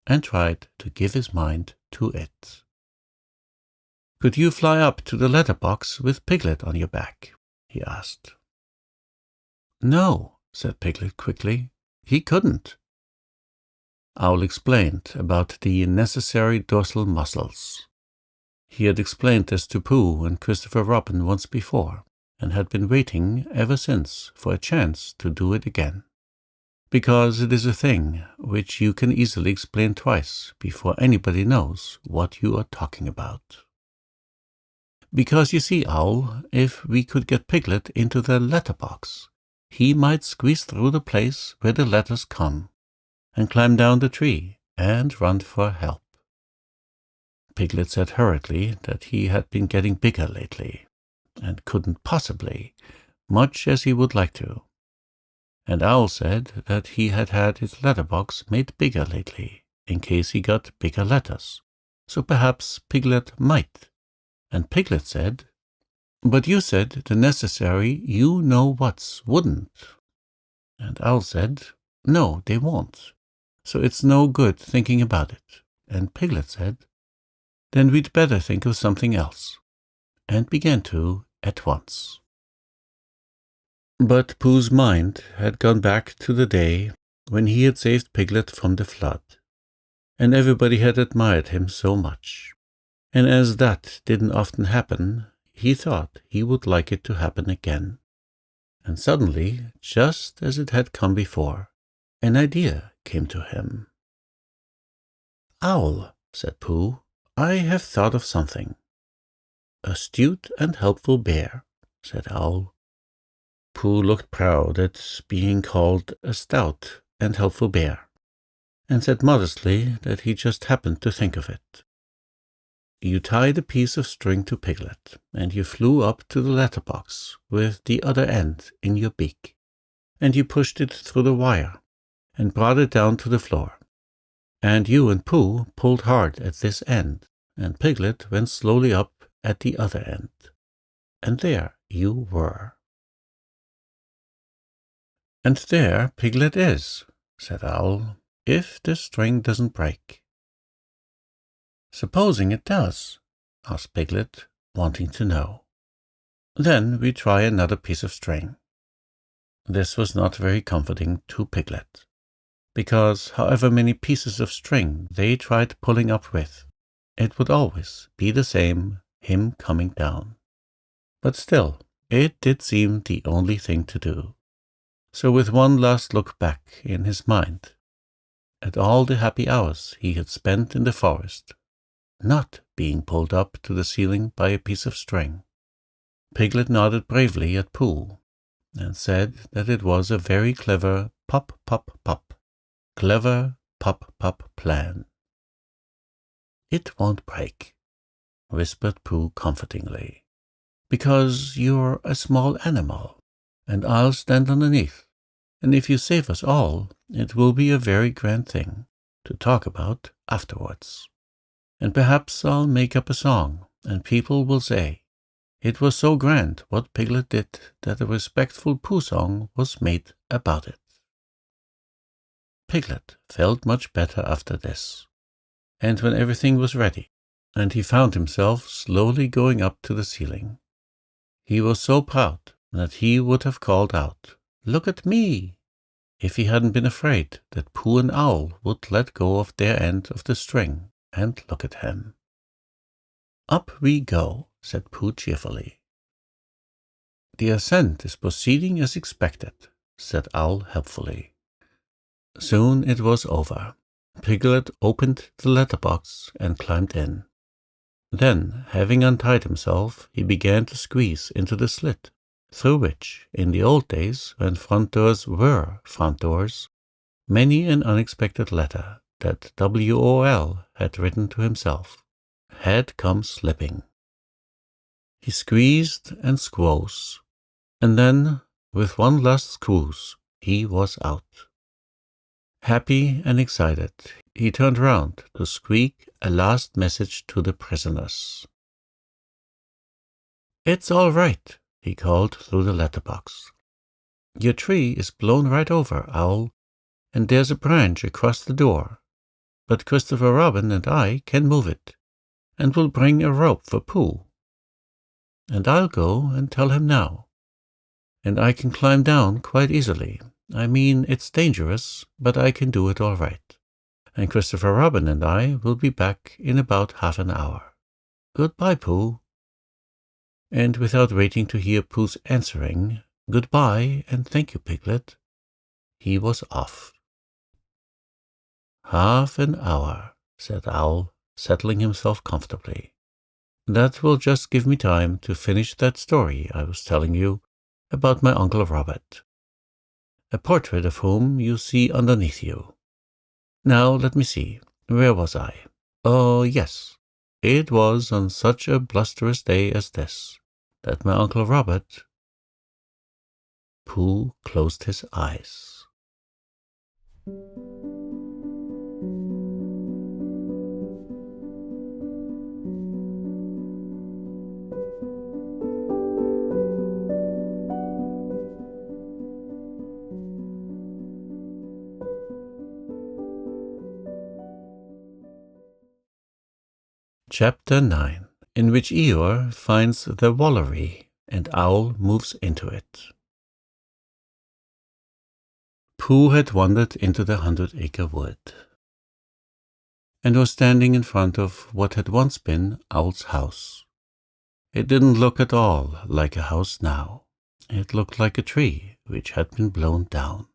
and tried to give his mind to it. "Could you fly up to the letterbox with Piglet on your back?" he asked. "No," said Piglet quickly, "he couldn't." Owl explained about the necessary dorsal muscles. He had explained this to Pooh and Christopher Robin once before, and had been waiting ever since for a chance to do it again, because it is a thing which you can easily explain twice before anybody knows what you are talking about. "Because you see, Owl, if we could get Piglet into the letterbox, he might squeeze through the place where the letters come, and climb down the tree, and run for help." Piglet said hurriedly that he had been getting bigger lately, and couldn't possibly, much as he would like to. And Owl said that he had had his letterbox made bigger lately, in case he got bigger letters, so perhaps Piglet might. And Piglet said, "But you said the necessary you-know-whats wouldn't." And Owl said, "No, they won't, so it's no good thinking about it." And Piglet said, "Then we'd better think of something else," and began to at once. But Pooh's mind had gone back to the day when he had saved Piglet from the flood, and everybody had admired him so much. And as that didn't often happen, he thought he would like it to happen again. And suddenly, just as it had come before, an idea came to him. "Owl," said Pooh, "I have thought of something." "Astute and helpful bear," said Owl. Pooh looked proud at being called a stout and helpful bear, and said modestly that he just happened to think of it. "You tied a piece of string to Piglet, and you flew up to the letterbox with the other end in your beak, and you pushed it through the wire, and brought it down to the floor. And you and Pooh pulled hard at this end, and Piglet went slowly up at the other end. And there you were." "And there Piglet is," said Owl, "if the string doesn't break." "Supposing it does?" asked Piglet, wanting to know. "Then we try another piece of string." This was not very comforting to Piglet, because however many pieces of string they tried pulling up with, it would always be the same, him coming down. But still, it did seem the only thing to do. So with one last look back in his mind at all the happy hours he had spent in the forest, not being pulled up to the ceiling by a piece of string, Piglet nodded bravely at Pooh, and said that it was a very clever pop, pop, pop, clever pop, pop plan. "It won't break," whispered Pooh comfortingly, because you're a small animal, and I'll stand underneath, and if you save us all, it will be a very grand thing to talk about afterwards. And perhaps I'll make up a song, and people will say, it was so grand what Piglet did that a respectful Pooh song was made about it. Piglet felt much better after this, and when everything was ready, and he found himself slowly going up to the ceiling, he was so proud that he would have called out, "Look at me!" if he hadn't been afraid that Pooh and Owl would let go of their end of the string and look at him. "Up we go," said Pooh cheerfully. "The ascent is proceeding as expected," said Owl helpfully. Soon it was over. Piglet opened the letterbox and climbed in. Then, having untied himself, he began to squeeze into the slit, through which, in the old days, when front doors were front doors, many an unexpected letter that WOL had written to himself had come slipping. He squeezed and squoze, and then, with one last squeeze, he was out. Happy and excited, he turned round to squeak a last message to the prisoners. "It's all right," he called through the letterbox. "Your tree is blown right over, Owl, and there's a branch across the door, but Christopher Robin and I can move it, and we'll bring a rope for Pooh. And I'll go and tell him now, and I can climb down quite easily. I mean, it's dangerous, but I can do it all right. And Christopher Robin and I will be back in about half an hour. Goodbye, Pooh." And without waiting to hear Pooh's answering, "Goodbye, and thank you, Piglet," he was off. "Half an hour," said Owl, settling himself comfortably. "That will just give me time to finish that story I was telling you about my Uncle Robert, a portrait of whom you see underneath you. Now, let me see, where was I? Oh, yes, it was on such a blusterous day as this that my Uncle Robert—" Pooh closed his eyes. Chapter 9, in which Eeyore finds the Wallery and Owl moves into it. Pooh had wandered into the 100-acre wood and was standing in front of what had once been Owl's house. It didn't look at all like a house now. It looked like a tree which had been blown down.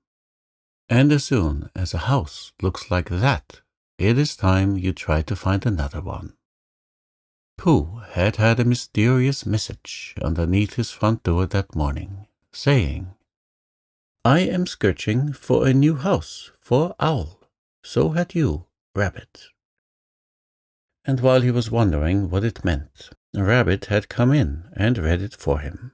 And as soon as a house looks like that, it is time you try to find another one. Pooh had had a mysterious message underneath his front door that morning, saying, "I am searching for a new house for Owl. So had you, Rabbit." And while he was wondering what it meant, Rabbit had come in and read it for him.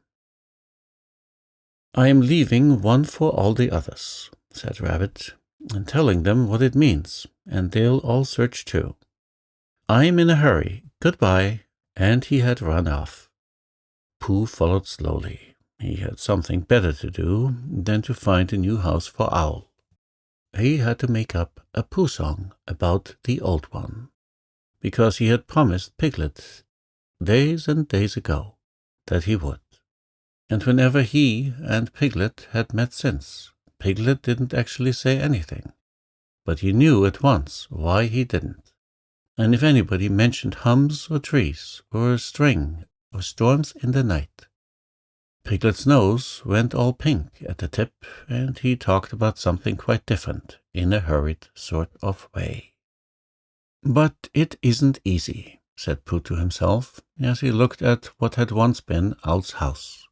"I am leaving one for all the others," said Rabbit, "and telling them what it means, and they'll all search too. I'm in a hurry. Goodbye." And he had run off. Pooh followed slowly. He had something better to do than to find a new house for Owl. He had to make up a Pooh song about the old one, because he had promised Piglet days and days ago that he would. And whenever he and Piglet had met since, Piglet didn't actually say anything, but you knew at once why he didn't. And if anybody mentioned hums or trees or a string or storms in the night, Piglet's nose went all pink at the tip, and he talked about something quite different in a hurried sort of way. "But it isn't easy," said Pooh to himself, as he looked at what had once been Owl's house.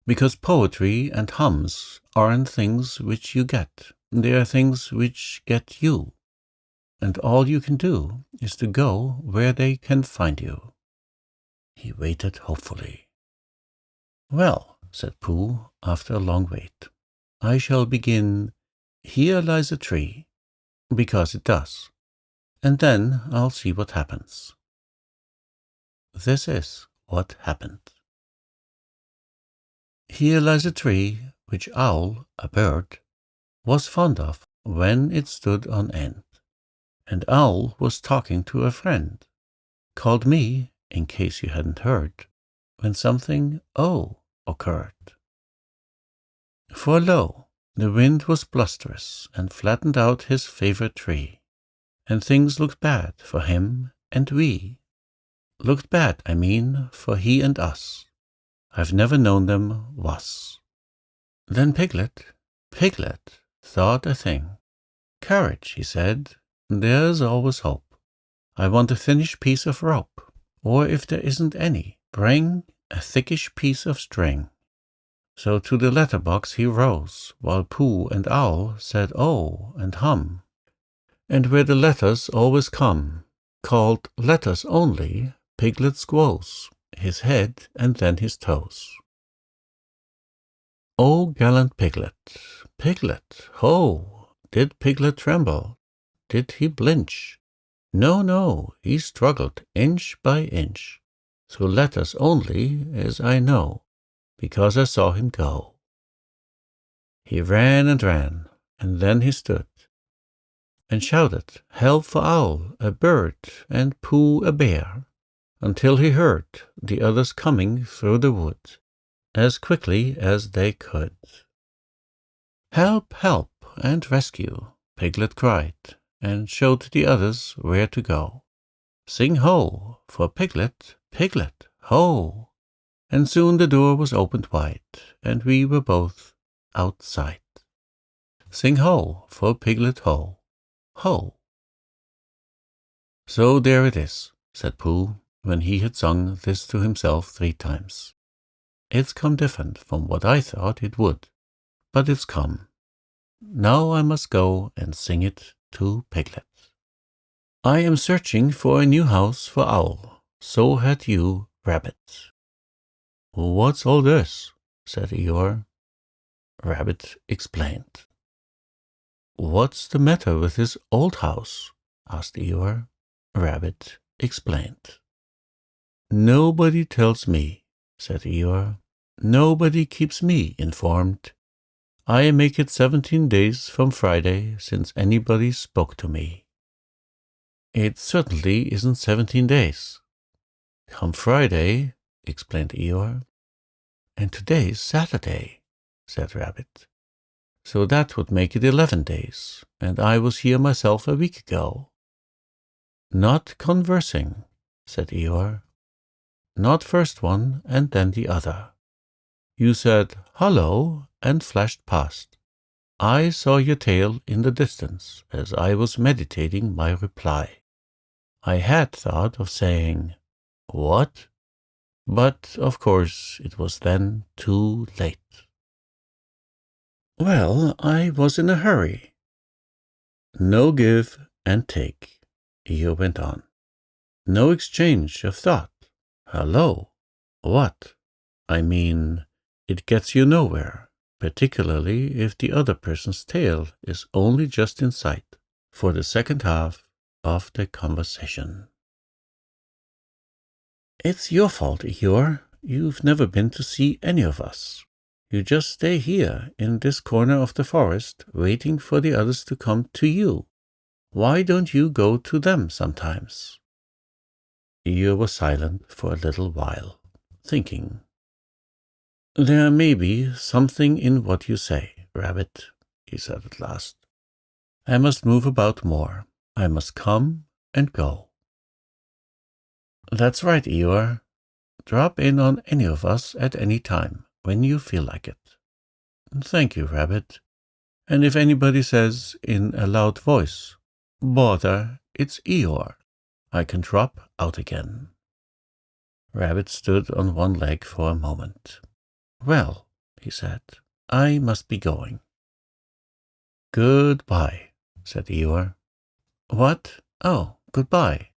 "Because poetry and hums aren't things which you get. They are things which get you. and all you can do is to go where they can find you." He waited hopefully. "Well," said Pooh, after a long wait, "I shall begin, 'Here lies a tree,' because it does, and then I'll see what happens." This is what happened. Here lies a tree which Owl, a bird, was fond of when it stood on end, and Owl was talking to a friend, called me, in case you hadn't heard, when something, occurred. For lo, the wind was blusterous and flattened out his favorite tree, and things looked bad for him and we. Looked bad, I mean, for he and us. I've never known them was. Then Piglet thought a thing. "Courage," he said, "there's always hope. I want a thinnish piece of rope, or if there isn't any, bring a thickish piece of string." So to the letterbox he rose, while Pooh and Owl said "oh" and hum. And where the letters always come, called letters only, Piglet squoze his head and then his toes. "Oh, gallant Piglet, Piglet, ho! Did Piglet tremble? Did he blinch? No, no, he struggled inch by inch, through letters only, as I know, because I saw him go. He ran, and then he stood, and shouted, 'Help for Owl, a bird, and Pooh, a bear,' until he heard the others coming through the wood, as quickly as they could. 'Help, help, and rescue,' Piglet cried, and showed the others where to go. 'Sing ho, for Piglet, Piglet, ho!' And soon the door was opened wide, and we were both outside. Sing ho, for Piglet, ho, ho. So there it is, said Pooh, when he had sung this to himself 3 times. It's come different from what I thought it would, but it's come. Now I must go and sing it to Piglet. I am searching for a new house for Owl, so had you, Rabbit. What's all this? Said Eeyore. Rabbit explained. What's the matter with this old house? Asked Eeyore. Rabbit explained. Nobody tells me, said Eeyore. Nobody keeps me informed. I make it 17 days from Friday since anybody spoke to me. It certainly isn't 17 days. Come Friday, explained Eeyore. And today's Saturday, said Rabbit. So that would make it 11 days, and I was here myself a week ago. Not conversing, said Eeyore. Not first one and then the other. You said, "Hello," and flashed past. I saw your tail in the distance as I was meditating my reply. I had thought of saying, "What?" But, of course, it was then too late. Well, I was in a hurry. No give and take, Eeyore went on. No exchange of thought. Hello. What? I mean, it gets you nowhere, particularly if the other person's tail is only just in sight for the second half of the conversation. It's your fault, Eeyore. You've never been to see any of us. You just stay here in this corner of the forest, waiting for the others to come to you. Why don't you go to them sometimes? Eeyore was silent for a little while, thinking. There may be something in what you say, Rabbit, he said at last. I must move about more. I must come and go. That's right, Eeyore. Drop in on any of us at any time, when you feel like it. Thank you, Rabbit. And if anybody says in a loud voice, Bother, it's Eeyore, I can drop out again. Rabbit stood on one leg for a moment. Well, he said, I must be going. Goodbye, said Eeyore. What? Oh, goodbye.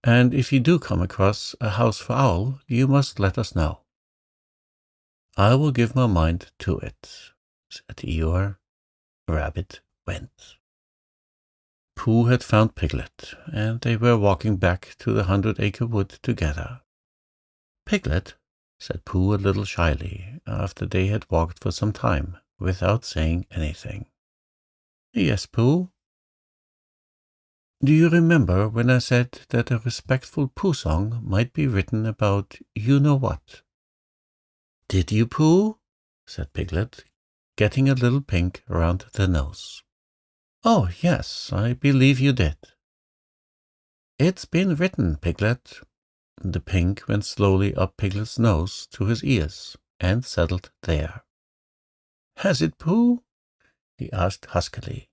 And if you do come across a house for Owl, you must let us know. I will give my mind to it, said Eeyore. Rabbit went. Pooh had found Piglet, and they were walking back to the 100-acre wood together. Piglet, said Pooh a little shyly, after they had walked for some time, without saying anything. Yes, Pooh? Do you remember when I said that a respectful Pooh song might be written about you-know-what? Did you, Pooh? Said Piglet, getting a little pink round the nose. Oh, yes, I believe you did. It's been written, Piglet. The pink went slowly up Piglet's nose to his ears and settled there. Has it, Pooh? He asked huskily.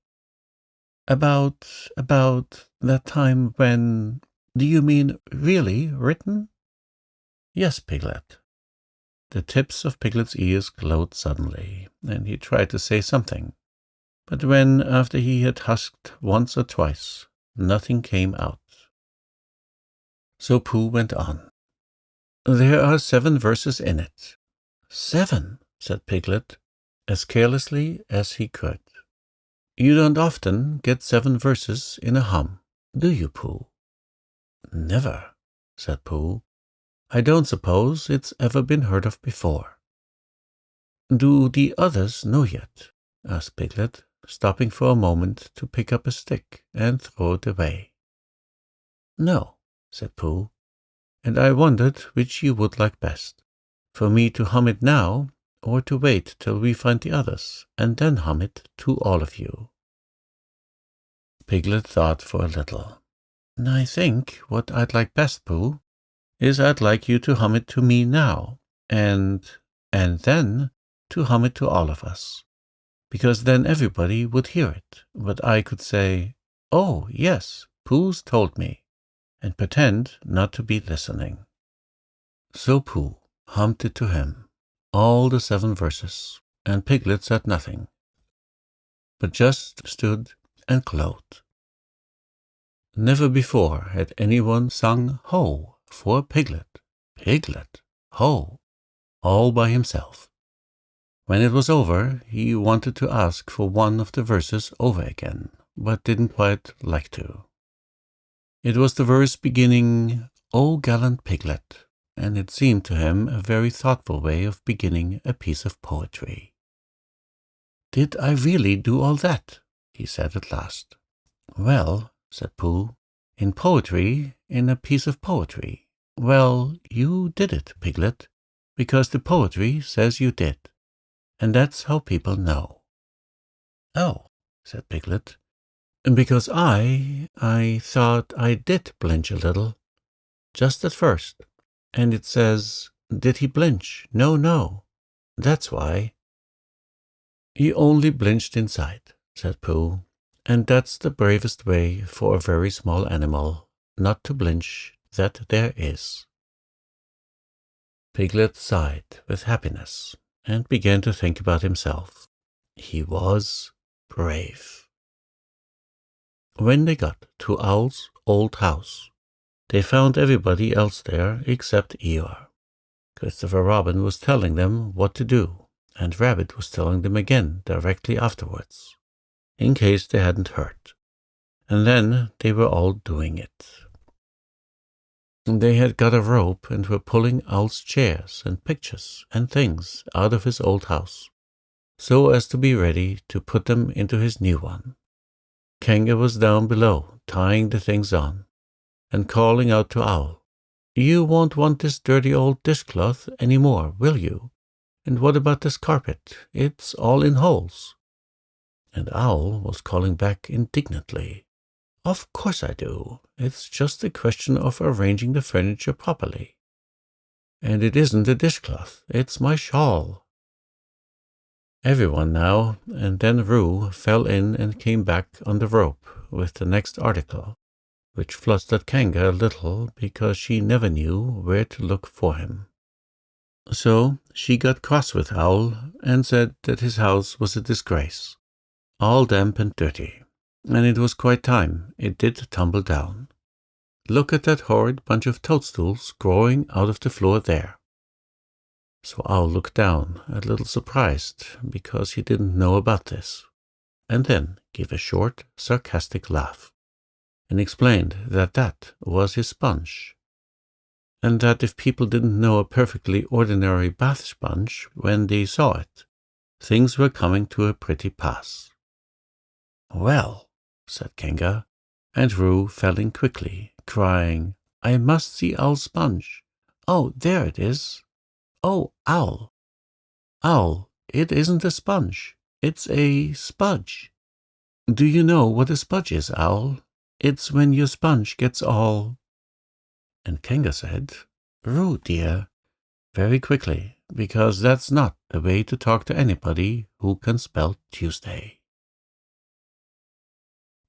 About that time when... Do you mean really written? Yes, Piglet. The tips of Piglet's ears glowed suddenly, and he tried to say something. But when, after he had husked once or twice, nothing came out. So Pooh went on. There are 7 verses in it. 7, said Piglet, as carelessly as he could. You don't often get 7 verses in a hum, do you, Pooh? Never, said Pooh. I don't suppose it's ever been heard of before. Do the others know yet? Asked Piglet, stopping for a moment to pick up a stick and throw it away. No, said Pooh, and I wondered which you would like best, for me to hum it now, or to wait till we find the others, and then hum it to all of you. Piglet thought for a little. I think what I'd like best, Pooh, is I'd like you to hum it to me now, and then to hum it to all of us, because then everybody would hear it, but I could say, oh, yes, Pooh's told me, and pretend not to be listening. So Pooh hummed it to him, all the 7 verses, and Piglet said nothing, but just stood and glowed. Never before had anyone sung Ho for Piglet, Piglet, Ho, all by himself. When it was over, he wanted to ask for one of the verses over again, but didn't quite like to. It was the verse beginning, O gallant Piglet, and it seemed to him a very thoughtful way of beginning a piece of poetry. Did I really do all that? He said at last. Well, said Pooh, in poetry, in a piece of poetry. Well, you did it, Piglet, because the poetry says you did, and that's how people know. Oh, said Piglet, because I thought I did blinch a little, just at first, and it says, did he blinch? No, no, that's why. He only blinched inside, said Pooh, and that's the bravest way for a very small animal not to blinch that there is. Piglet sighed with happiness and began to think about himself. He was brave. When they got to Owl's old house, they found everybody else there except Eeyore. Christopher Robin was telling them what to do, and Rabbit was telling them again directly afterwards, in case they hadn't heard. And then they were all doing it. They had got a rope and were pulling Owl's chairs and pictures and things out of his old house, so as to be ready to put them into his new one. Kanga was down below, tying the things on, and calling out to Owl, You won't want this dirty old dishcloth any more, will you? And what about this carpet? It's all in holes. And Owl was calling back indignantly, Of course I do. It's just a question of arranging the furniture properly. And it isn't a dishcloth, it's my shawl. Everyone now and then Roo fell in and came back on the rope with the next article, which flustered Kanga a little because she never knew where to look for him. So she got cross with Owl and said that his house was a disgrace, all damp and dirty, and it was quite time it did tumble down. Look at that horrid bunch of toadstools growing out of the floor there." So Owl looked down, a little surprised, because he didn't know about this, and then gave a short, sarcastic laugh, and explained that that was his sponge, and that if people didn't know a perfectly ordinary bath sponge when they saw it, things were coming to a pretty pass. "Well," said Kanga, and Roo fell in quickly, crying, "I must see Owl's sponge. Oh, there it is. Oh, Owl, Owl, it isn't a sponge. It's a spudge. Do you know what a spudge is, Owl? It's when your sponge gets all—" And Kanga said, "Roo, dear," very quickly, because that's not the way to talk to anybody who can spell Tuesday.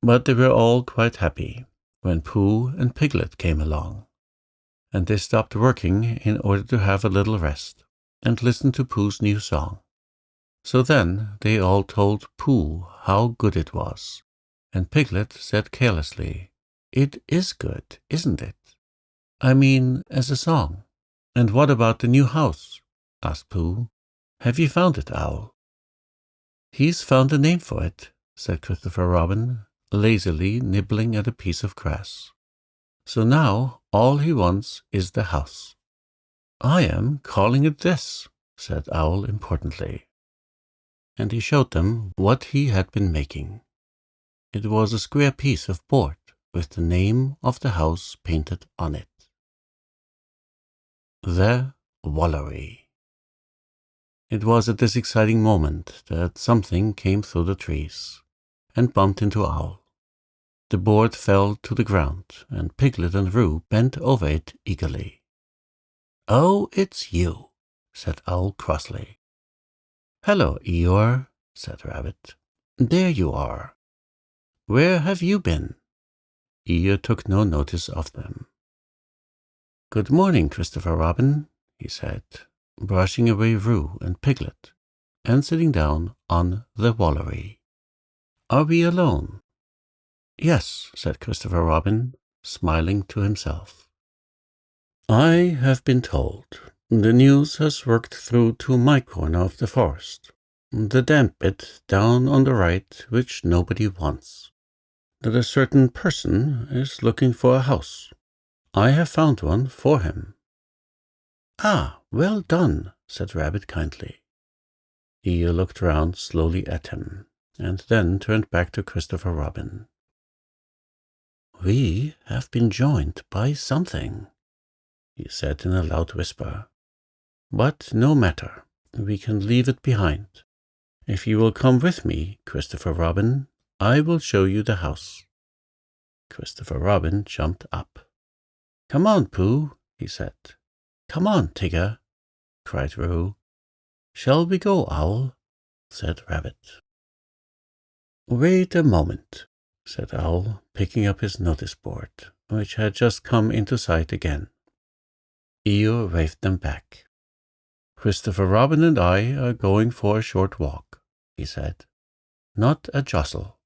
But they were all quite happy when Pooh and Piglet came along, and they stopped working in order to have a little rest and listen to Pooh's new song. So then they all told Pooh how good it was, and Piglet said carelessly, "It is good, isn't it? I mean, as a song." "And what about the new house?" asked Pooh. "Have you found it, Owl?" "He's found a name for it," said Christopher Robin, lazily nibbling at a piece of grass. "So now all he wants is the house." "I am calling it this," said Owl importantly. And he showed them what he had been making. It was a square piece of board with the name of the house painted on it. The Wallery. It was at this exciting moment that something came through the trees and bumped into Owl. The board fell to the ground, and Piglet and Roo bent over it eagerly. "Oh, it's you," said Owl crossly. "Hello, Eeyore," said Rabbit. "There you are. Where have you been?" Eeyore took no notice of them. "Good morning, Christopher Robin," he said, brushing away Roo and Piglet, and sitting down on the Wallery. "Are we alone?" "Yes," said Christopher Robin, smiling to himself. "I have been told the news has worked through to my corner of the forest, the damp bit down on the right which nobody wants, that a certain person is looking for a house. I have found one for him." "Ah, well done," said Rabbit kindly. Eeyore looked round slowly at him, and then turned back to Christopher Robin. "We have been joined by something," he said in a loud whisper. "But no matter, we can leave it behind. If you will come with me, Christopher Robin, I will show you the house." Christopher Robin jumped up. "Come on, Pooh," he said. "Come on, Tigger," cried Roo. "Shall we go, Owl?" said Rabbit. "Wait a moment," said Owl, picking up his notice board, which had just come into sight again. Eeyore waved them back. "Christopher Robin and I are going for a short walk," he said. "Not a jostle.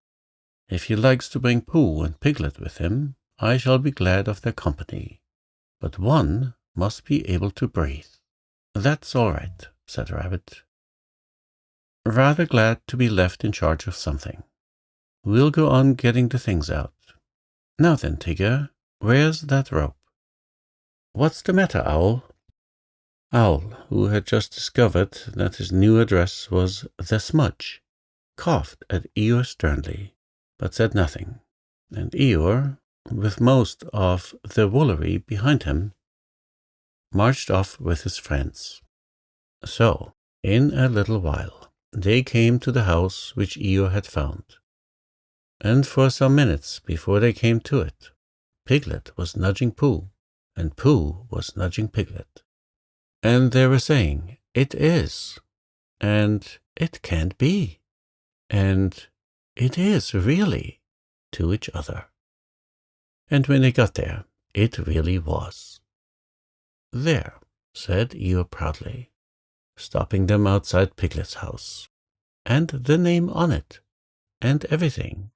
If he likes to bring Pooh and Piglet with him, I shall be glad of their company. But one must be able to breathe." "That's all right," said Rabbit. "Rather glad to be left in charge of something. We'll go on getting the things out. Now then, Tigger, where's that rope?" "What's the matter, Owl?" Owl, who had just discovered that his new address was the Smudge, coughed at Eeyore sternly, but said nothing, and Eeyore, with most of the Wallery behind him, marched off with his friends. So, in a little while, they came to the house which Eeyore had found, and for some minutes before they came to it, Piglet was nudging Pooh, and Pooh was nudging Piglet, and they were saying, "It is," and "It can't be," and "It is, really," to each other. And when they got there, it really was. "There," said Eeyore proudly, stopping them outside Piglet's house, "and the name on it, and everything.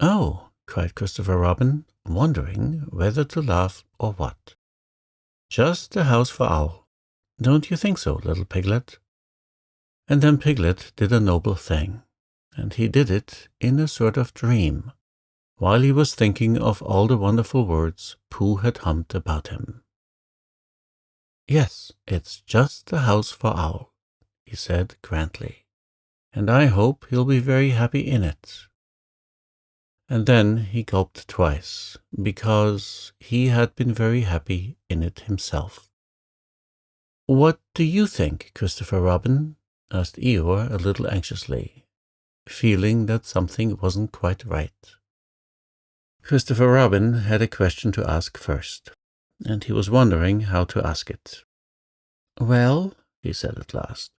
"Oh," cried Christopher Robin, wondering whether to laugh or what. "Just a house for Owl. Don't you think so, little Piglet?" And then Piglet did a noble thing, and he did it in a sort of dream, while he was thinking of all the wonderful words Pooh had hummed about him. "Yes, it's just a house for Owl," he said grandly, "and I hope he'll be very happy in it." And then he gulped twice, because he had been very happy in it himself. "What do you think, Christopher Robin?" asked Eeyore a little anxiously, feeling that something wasn't quite right. Christopher Robin had a question to ask first, and he was wondering how to ask it. "Well," he said at last,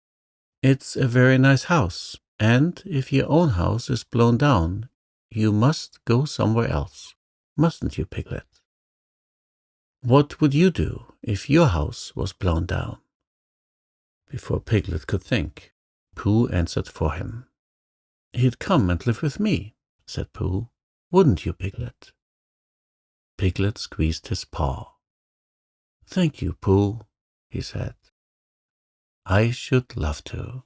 "it's a very nice house, and if your own house is blown down, you must go somewhere else, mustn't you, Piglet?" "What would you do if your house was blown down?" Before Piglet could think, Pooh answered for him. "He'd come and live with me," said Pooh. "Wouldn't you, Piglet?" Piglet squeezed his paw. "Thank you, Pooh," he said. "I should love to."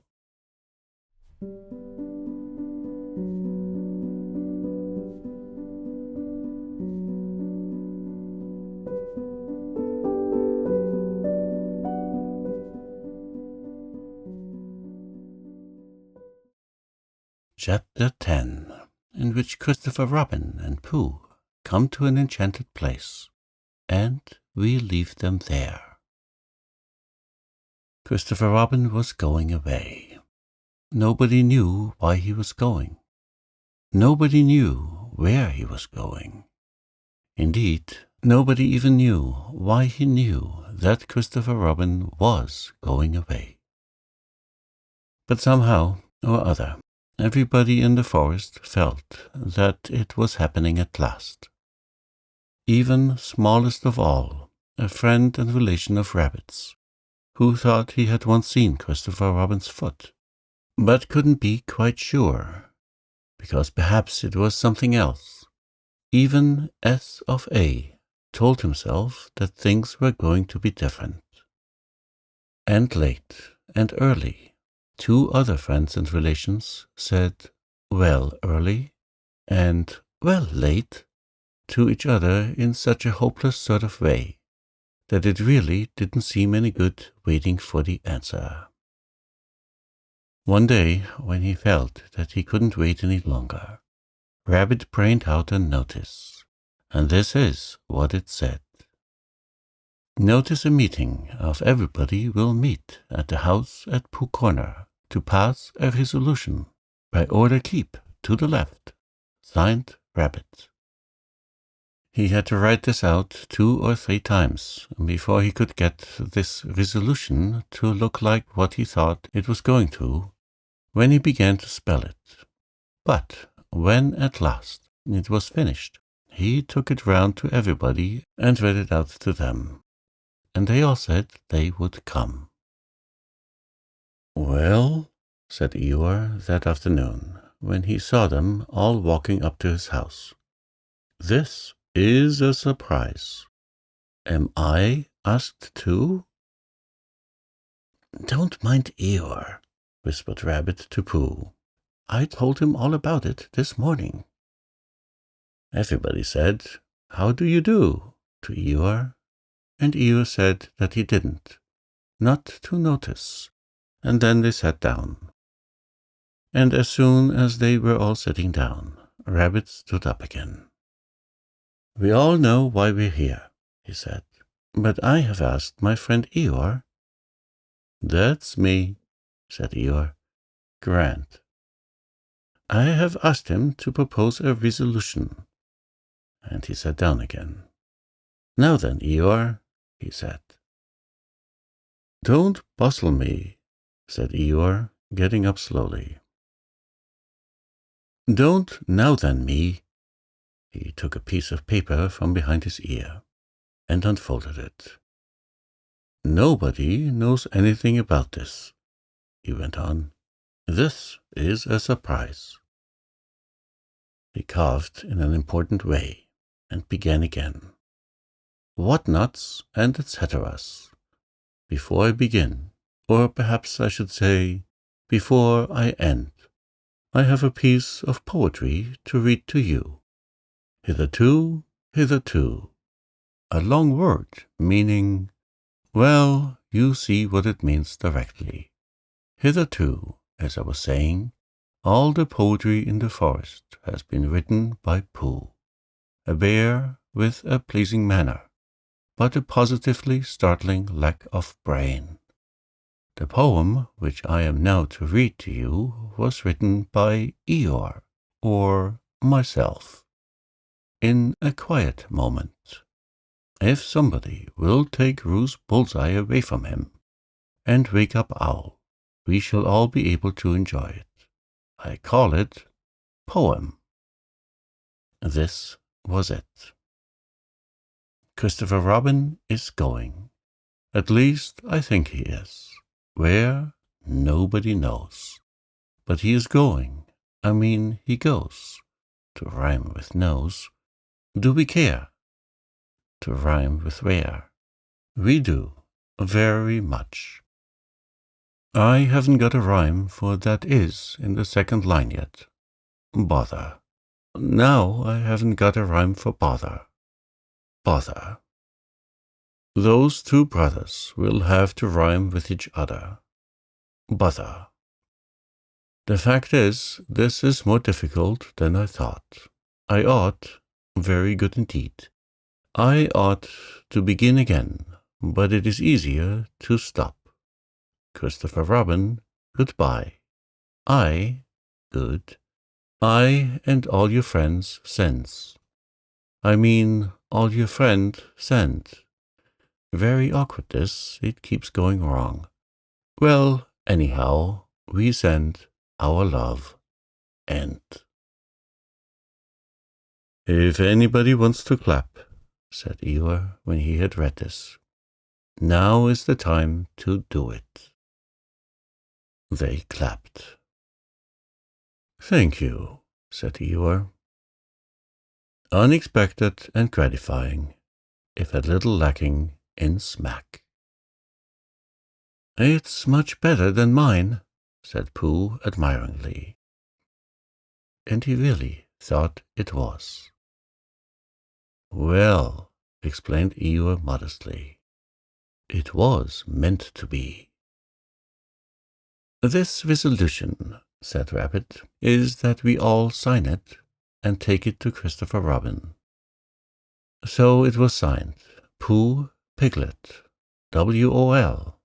Chapter 10, in which Christopher Robin and Pooh come to an enchanted place, and we leave them there. Christopher Robin was going away. Nobody knew why he was going. Nobody knew where he was going. Indeed, nobody even knew why he knew that Christopher Robin was going away. But somehow or other, everybody in the forest felt that it was happening at last. Even smallest of all, a friend and relation of Rabbit's, who thought he had once seen Christopher Robin's foot, but couldn't be quite sure, because perhaps it was something else. Even S of A told himself that things were going to be different. And late and early, two other friends and relations said, "Well, early," and "Well, late," to each other in such a hopeless sort of way that it really didn't seem any good waiting for the answer. One day, when he felt that he couldn't wait any longer, Rabbit brained out a notice, and this is what it said. "Notice a meeting of everybody will meet at the house at Pooh Corner to pass a resolution by order keep to the left. Signed, Rabbit." He had to write this out 2 or 3 times before he could get this resolution to look like what he thought it was going to when he began to spell it. But when at last it was finished, he took it round to everybody and read it out to them, and they all said they would come. "Well," said Eeyore that afternoon, when he saw them all walking up to his house, "this is a surprise. Am I asked too?" "Don't mind Eeyore," whispered Rabbit to Pooh. "I told him all about it this morning." Everybody said, "How do you do?" to Eeyore, and Eeyore said that he didn't, not to notice, and then they sat down. And as soon as they were all sitting down, Rabbit stood up again. "We all know why we're here," he said, "but I have asked my friend Eeyore." "That's me," said Eeyore. "Grand. I have asked him to propose a resolution." And he sat down again. "Now then, Eeyore," he said. "Don't bustle me," said Eeyore, getting up slowly. "Don't now then me." He took a piece of paper from behind his ear and unfolded it. "Nobody knows anything about this," he went on. "This is a surprise." He coughed in an important way and began again. What nuts and et ceteras. Before I begin, or perhaps I should say, before I end, I have a piece of poetry to read to you. Hitherto, hitherto. A long word, meaning, well, you see what it means directly. Hitherto, as I was saying, all the poetry in the forest has been written by Pooh, a bear with a pleasing manner, but a positively startling lack of brain. The poem which I am now to read to you was written by Eeyore, or myself, in a quiet moment. If somebody will take Roo's bullseye away from him and wake up Owl, we shall all be able to enjoy it. I call it Poem. This was it. Christopher Robin is going. At least I think he is. Where? Nobody knows. But he is going. I mean, he goes. To rhyme with knows. Do we care? To rhyme with where. We do. Very much. I haven't got a rhyme for that is in the second line yet. Bother. Now I haven't got a rhyme for bother. Bother. Those two brothers will have to rhyme with each other. Bother. The fact is, this is more difficult than I thought. I ought, very good indeed, I ought to begin again, but it is easier to stop. Christopher Robin, goodbye. Good. I and all your friends sends. I mean, all your friend send. Very awkward this, it keeps going wrong. Well, anyhow, we send our love. End. If anybody wants to clap, said Eeyore when he had read this, now is the time to do it. They clapped. Thank you, said Eeyore. Unexpected and gratifying, if a little lacking in smack. It's much better than mine, said Pooh admiringly. And he really thought it was. Well, explained Eeyore modestly, it was meant to be. This resolution, said Rabbit, is that we all sign it and take it to Christopher Robin. So it was signed, Pooh Piglet, W-O-L,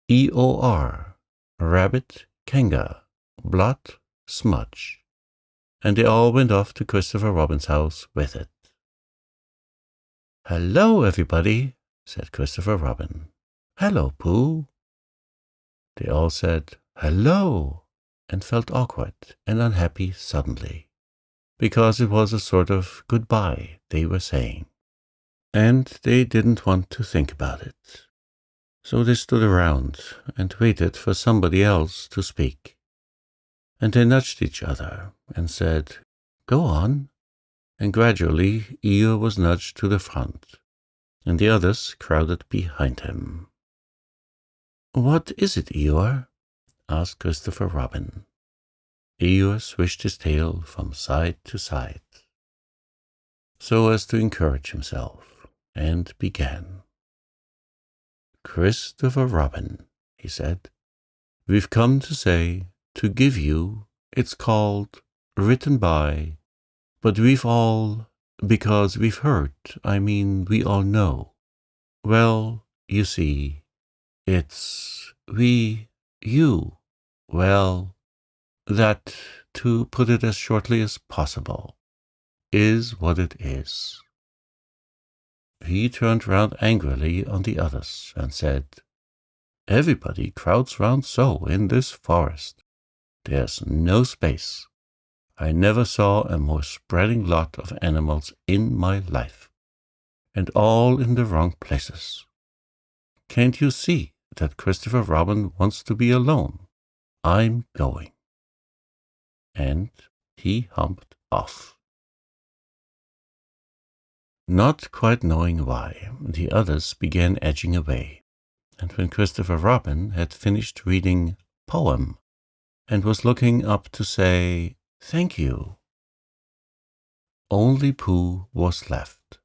E-O-R, Rabbit Kanga, Blot Smudge, and they all went off to Christopher Robin's house with it. Hello, everybody, said Christopher Robin. Hello, Pooh. They all said, hello, and felt awkward and unhappy suddenly, because it was a sort of goodbye they were saying, and they didn't want to think about it. So they stood around and waited for somebody else to speak. And they nudged each other and said, go on. And gradually Eeyore was nudged to the front, and the others crowded behind him. What is it, Eeyore? asked Christopher Robin. Eeyore swished his tail from side to side, so as to encourage himself, and began. Christopher Robin, he said, we've come to say, to give you, it's called, written by, but we've all, because we've heard, I mean, we all know. Well, you see, it's, you, well, that, to put it as shortly as possible, is what it is. He turned round angrily on the others and said, everybody crowds round so in this forest. There's no space. I never saw a more spreading lot of animals in my life, and all in the wrong places. Can't you see that Christopher Robin wants to be alone? I'm going. And he humped off. Not quite knowing why, the others began edging away, and when Christopher Robin had finished reading Poem and was looking up to say, "Thank you," only Pooh was left.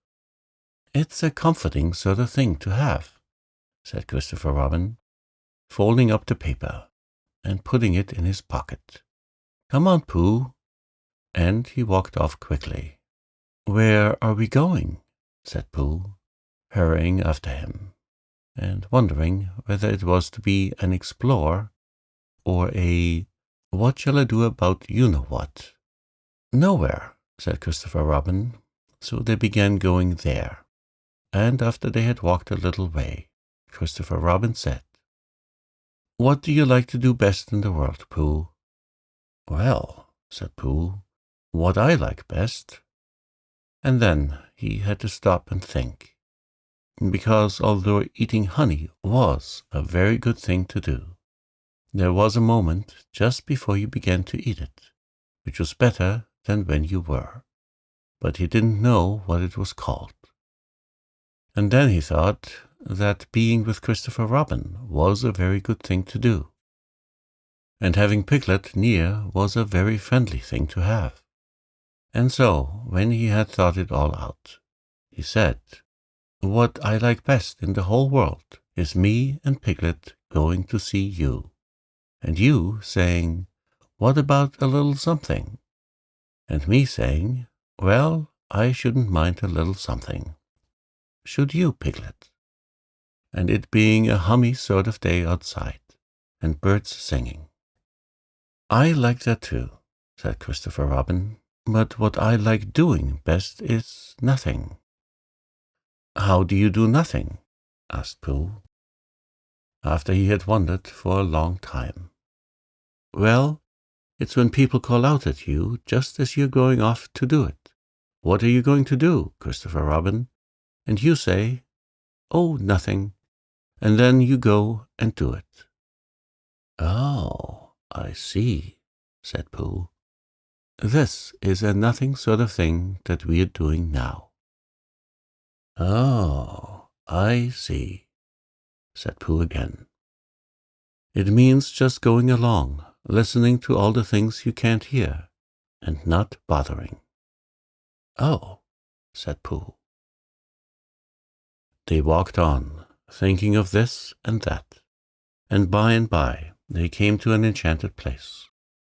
"It's a comforting sort of thing to have," said Christopher Robin, folding up the paper and putting it in his pocket. "Come on, Pooh," and he walked off quickly. "Where are we going?" said Pooh, hurrying after him, and wondering whether it was to be an explore or a "what shall I do about you-know-what?" "Nowhere," said Christopher Robin, so they began going there, and after they had walked a little way, Christopher Robin said, "What do you like to do best in the world, Pooh?" "Well," said Pooh, "what I like best." And then he had to stop and think, because although eating honey was a very good thing to do, there was a moment just before you began to eat it, which was better than when you were, but he didn't know what it was called. And then he thought that being with Christopher Robin was a very good thing to do, and having Piglet near was a very friendly thing to have. And so, when he had thought it all out, he said, "What I like best in the whole world is me and Piglet going to see you, and you saying, 'What about a little something?' and me saying, 'Well, I shouldn't mind a little something. Should you, Piglet?' And it being a hummy sort of day outside, and birds singing." "I like that too," said Christopher Robin, "but what I like doing best is nothing." "How do you do nothing?" asked Pooh, after he had wondered for a long time. "Well, it's when people call out at you just as you're going off to do it. 'What are you going to do, Christopher Robin?' And you say, 'Oh, nothing,' and then you go and do it." "Oh, I see," said Pooh. "This is a nothing sort of thing that we are doing now." "Oh, I see," said Pooh again. "It means just going along, listening to all the things you can't hear, and not bothering." "Oh," said Pooh. They walked on, thinking of this and that, and by they came to an enchanted place,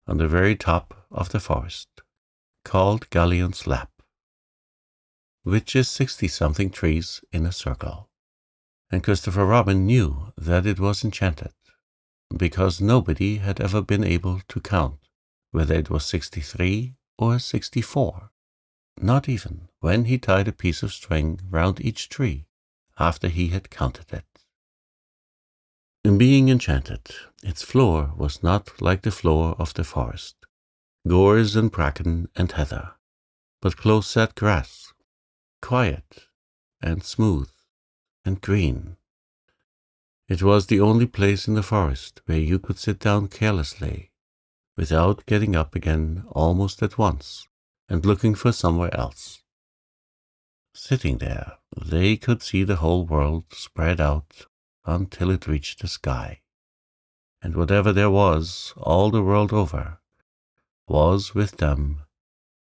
on the very top of the forest, called Galleon's Lap, which is 60-something trees in a circle. And Christopher Robin knew that it was enchanted, because nobody had ever been able to count whether it was 63 or 64, not even when he tied a piece of string round each tree after he had counted it. In being enchanted, its floor was not like the floor of the forest, gorse and bracken and heather, but close-set grass, quiet and smooth and green. It was the only place in the forest where you could sit down carelessly, without getting up again almost at once and looking for somewhere else. Sitting there, they could see the whole world spread out until it reached the sky, and whatever there was all the world over was with them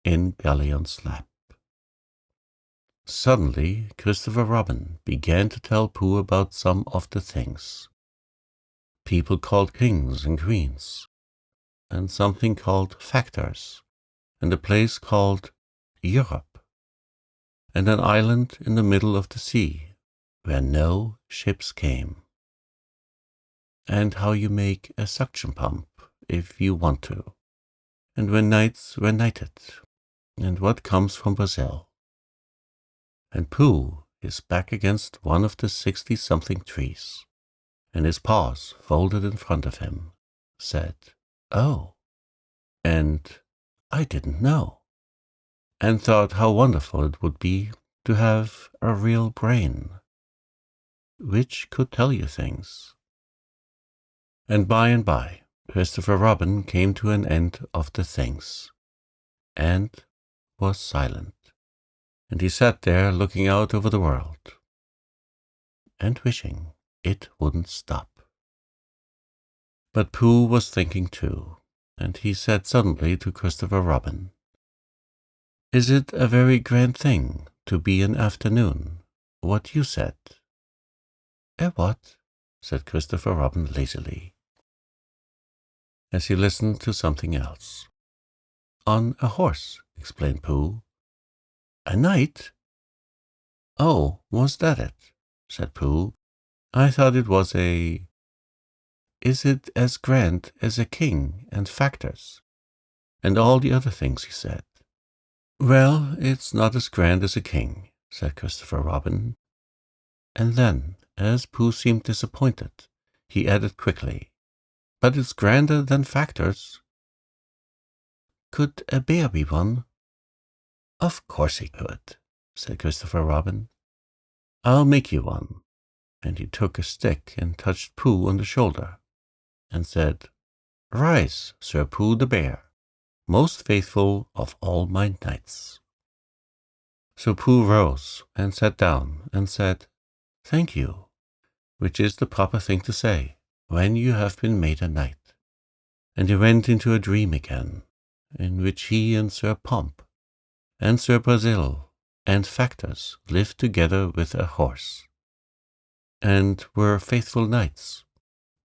in Galleon's lap. Suddenly Christopher Robin began to tell Pooh about some of the things people called kings and queens, and something called factors, and a place called Europe, and an island in the middle of the sea where no ships came, and how you make a suction pump if you want to, and when nights were nighted, and what comes from Brazil. And Pooh is back against one of the 60-something trees, and his paws folded in front of him, said, "Oh," and "I didn't know," and thought how wonderful it would be to have a real brain, which could tell you things. And by, Christopher Robin came to an end of the things, and was silent. and he sat there looking out over the world and wishing it wouldn't stop. But Pooh was thinking too, and he said suddenly to Christopher Robin, "Is it a very grand thing to be an afternoon, what you said?" What?" said Christopher Robin lazily, as he listened to something else. "On a horse," explained Pooh. "A knight?" "Oh, was that it?" said Pooh. "I thought it was a... Is it as grand as a king and factors, and all the other things he said?" "Well, it's not as grand as a king," said Christopher Robin. And then, as Pooh seemed disappointed, he added quickly, "But it's grander than factors." "Could a bear be one?" "Of course he could," said Christopher Robin. "I'll make you one." And he took a stick and touched Pooh on the shoulder, and said, "Rise, Sir Pooh the Bear, most faithful of all my knights." So Pooh rose and sat down and said, "Thank you," which is the proper thing to say when you have been made a knight. And he went into a dream again, in which he and Sir Pomp and Sir Basil and Factors lived together with a horse, and were faithful knights,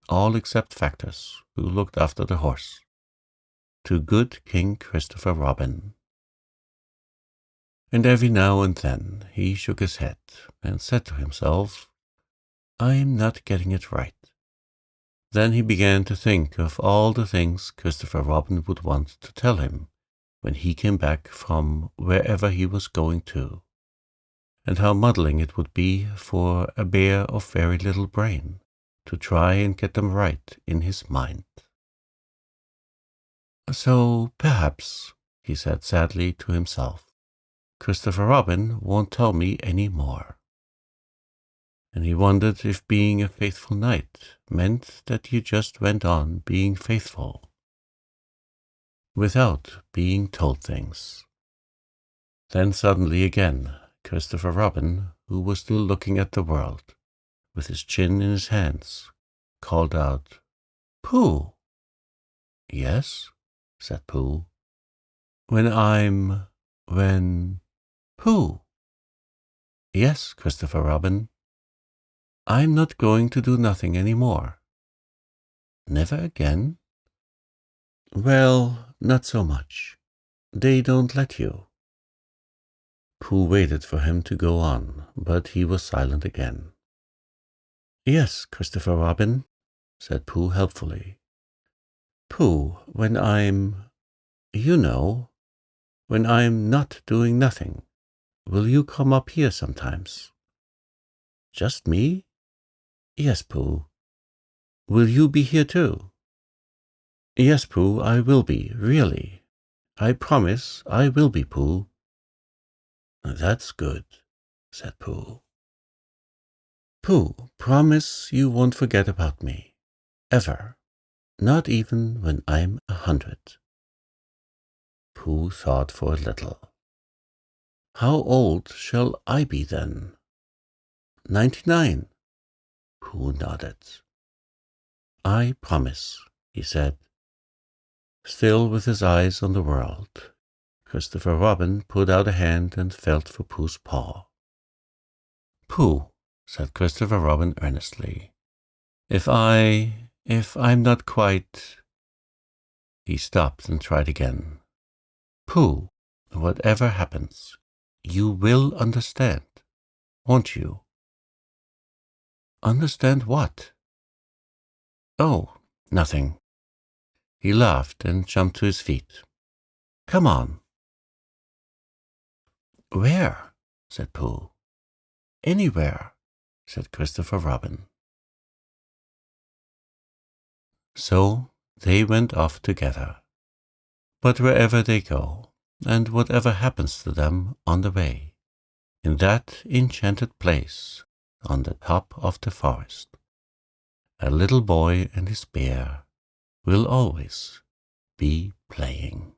all except Factors, who looked after the horse, to good King Christopher Robin. And every now and then he shook his head and said to himself, "I'm not getting it right." Then he began to think of all the things Christopher Robin would want to tell him when he came back from wherever he was going to, and how muddling it would be for a bear of very little brain to try and get them right in his mind. "So perhaps," he said sadly to himself, "Christopher Robin won't tell me any more." And he wondered if being a faithful knight meant that you just went on being faithful, without being told things. Then suddenly again, Christopher Robin, who was still looking at the world, with his chin in his hands, called out, "Pooh!" "Yes," said Pooh. When Pooh!" "Yes, Christopher Robin. I'm not going to do nothing any more." "Never again?" "Well, not so much. They don't let you." Pooh waited for him to go on, but he was silent again. "Yes, Christopher Robin," said Pooh helpfully. "Pooh, when when I'm not doing nothing, will you come up here sometimes?" "Just me?" "Yes, Pooh." "Will you be here too?" "Yes, Pooh, I will be, really. I promise I will be, Pooh." "That's good," said Pooh. "Pooh, promise you won't forget about me, ever, not even when I'm 100. Pooh thought for a little. "How old shall I be then?" 99. Pooh nodded. "I promise," he said, still with his eyes on the world. Christopher Robin put out a hand and felt for Pooh's paw. "Pooh," said Christopher Robin earnestly, if I'm not quite—" He stopped and tried again. "Pooh, whatever happens, you will understand, won't you?" "Understand what?" "Oh, nothing." He laughed and jumped to his feet. "Come on." "Where?" said Pooh. "Anywhere," said Christopher Robin. So they went off together. But wherever they go, and whatever happens to them on the way, in that enchanted place on the top of the forest, a little boy and his bear will always be playing.